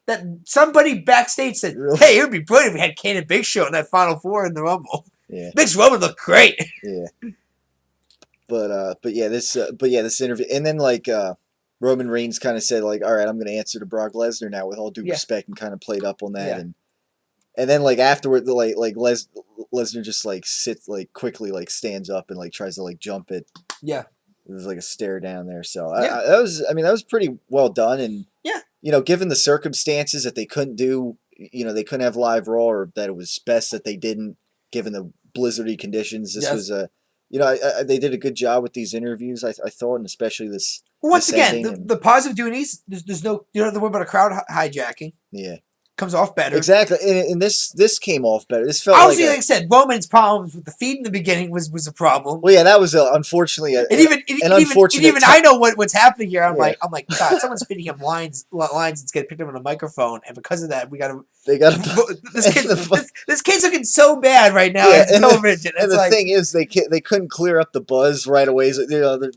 That somebody backstage said, "Hey, it would be brilliant if we had Kane and Big Show in that Final Four in the Rumble." Yeah. Makes Roman look great. Yeah. But this interview, and then Roman Reigns kind of said all right, I'm going to answer to Brock Lesnar now with all due respect, and kind of played up on that, and then afterward, Lesnar just sits quickly stands up and tries to jump it. Yeah. It was a stare down there, so that was pretty well done, and given the circumstances that they couldn't do, they couldn't have live Raw, or that it was best that they didn't, given the blizzardy conditions. This was they did a good job with these interviews, I thought, and especially this. Well, once this again, the positive doing these, there's no, you don't have to worry about a crowd hijacking. Yeah. Comes off better. Exactly, and this came off better. This felt obviously, like I said, Roman's problems with the feed in the beginning was a problem. Well, yeah, that was unfortunately an unfortunate. Even I know what's happening here. I'm like, God, someone's feeding him lines and getting picked up on a microphone, and because of that, they got this kid's looking so bad right now. Yeah, on television. And the thing is, they couldn't clear up the buzz right away. So,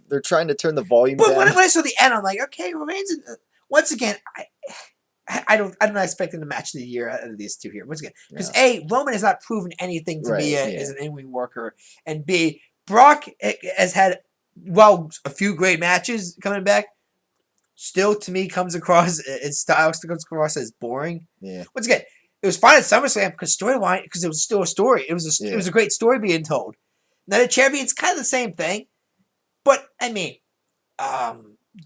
they're trying to turn the volume down. But when I saw the end, I'm like, okay, Roman's once again. I'm not expecting the match of the year out of these two here. Once again, because A, Roman has not proven anything to be as an in-ring worker, and B, Brock has had a few great matches coming back. Still, to me, comes across his style comes across as boring. Yeah. Once again, it was fine at SummerSlam because it was still a story. It was a great story being told. Now the champion's kind of the same thing, but I mean,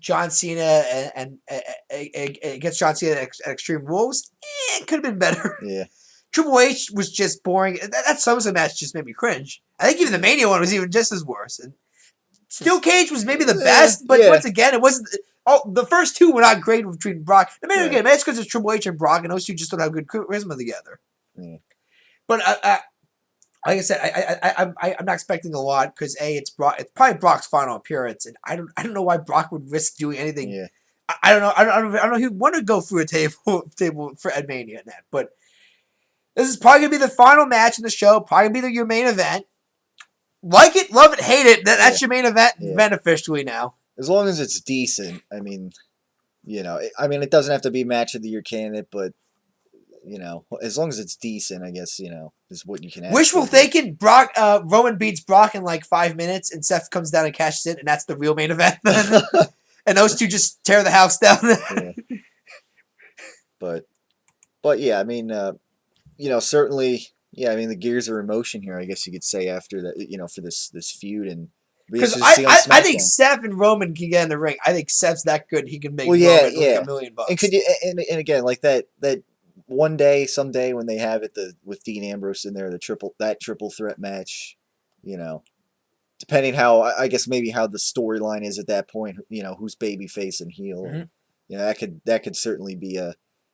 John Cena and against John Cena at Extreme Rules, it could have been better. Yeah. Triple H was just boring. That SummerSlam match just made me cringe. I think even the Mania one was even just as worse. And Steel Cage was maybe the best, but once again, it wasn't. The first two were not great between Brock. I mean, again, that's because it's Triple H and Brock, and those two just don't have good charisma together. Yeah. But like I said, I'm not expecting a lot because it's probably Brock's final appearance, and I don't know why Brock would risk doing anything. Yeah. I don't know. I don't know who'd want to go through a table for Ed Mania in that. But this is probably gonna be the final match in the show. Probably gonna be your main event. Like it, love it, hate it. That's your main event officially now. As long as it's decent. I mean, it doesn't have to be match of the year candidate, but. As long as it's decent, I guess, is what you can ask. Wishful thinking, Roman beats Brock in like 5 minutes, and Seth comes down and cashes in, and that's the real main event. And those two just tear the house down. But yeah, I mean, certainly, yeah, I mean, the gears are in motion here, I guess you could say, after that, for this feud. And because I think Seth and Roman can get in the ring. I think Seth's that good, he can make Roman like $1 million. And could you, and again, like that someday when they have it with Dean Ambrose in there, that triple threat match, depending how, I guess maybe how the storyline is at that point, who's babyface and heel, that could certainly be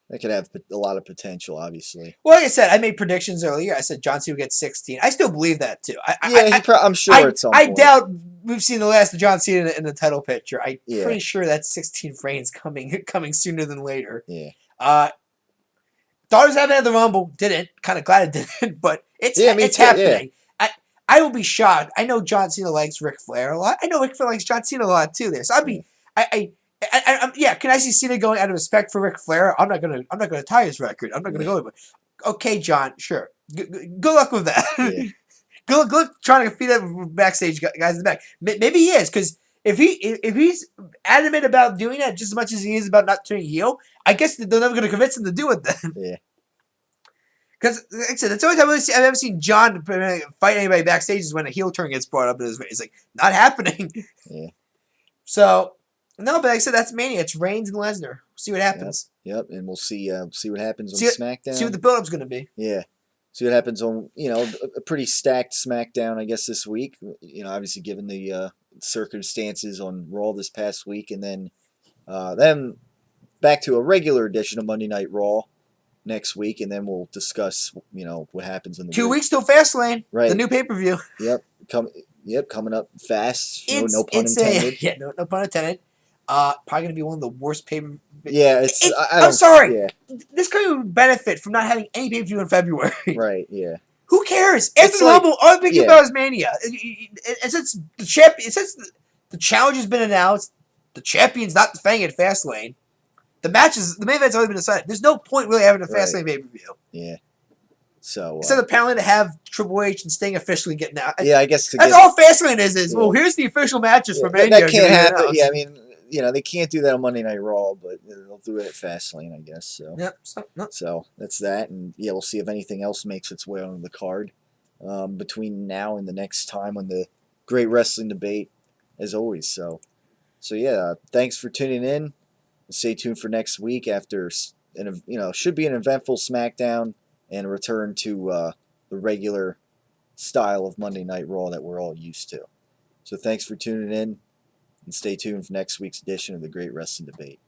that could have a lot of potential, obviously. Well, like I said, I made predictions earlier. I said John Cena would get 16. I still believe that too. I'm sure at some point. I doubt we've seen the last of John Cena in the title picture. I'm pretty sure that 16 reigns coming sooner than later. Yeah. Thought it was happening at the Rumble. Didn't. Kind of glad it didn't, but it's happening. Yeah. I will be shocked. I know John Cena likes Ric Flair a lot. I know Ric Flair likes John Cena a lot too. There, so I'd be. Can I see Cena going out of respect for Ric Flair? I'm not gonna tie his record. I'm not gonna go. But okay, John, sure. Good luck with that. Yeah. Good luck trying to feed up backstage guys in the back. Maybe he is, because if he's adamant about doing that just as much as he is about not turning heel, I guess they're never gonna convince him to do it then. Yeah. Because, like I said, that's the only time I've ever seen John fight anybody backstage is when a heel turn gets brought up in his face. It's like, not happening. Yeah. So, no, but like I said, that's Mania. It's Reigns and Lesnar. See what happens. Yep. And we'll see what happens on SmackDown. See what the build-up's going to be. Yeah. See what happens on, a pretty stacked SmackDown, I guess, this week. Obviously given the circumstances on Raw this past week. And then back to a regular edition of Monday Night Raw next week, and then we'll discuss, what happens in the 2 weeks till Fastlane, right? The new pay-per-view. Yep, coming up fast. No pun intended. No pun intended. Probably gonna be one of the worst pay-per-view. Yeah, I'm sorry. Yeah. This guy would benefit from not having any pay-per-view in February. Right. Yeah. Who cares? After the Rumble, all the big thing about is Mania. And since the challenge has been announced, the champion's not defending at Fastlane. The main event's already been decided. There's no point really having a Fastlane pay-per-view. Yeah. So instead apparently to have Triple H and Sting officially getting out. Yeah, I guess that's all Fastlane is. Well, here's the official matches for Mania. That can't happen. Yeah, I mean, they can't do that on Monday Night Raw, but they'll do it at Fastlane, I guess. So. Yep. So that's that, and we'll see if anything else makes its way onto the card between now and the next time on the Great Wrestling Debate, as always. So yeah, thanks for tuning in. Stay tuned for next week after should be an eventful SmackDown and a return to the regular style of Monday Night Raw that we're all used to. So thanks for tuning in, and stay tuned for next week's edition of the Great Wrestling Debate.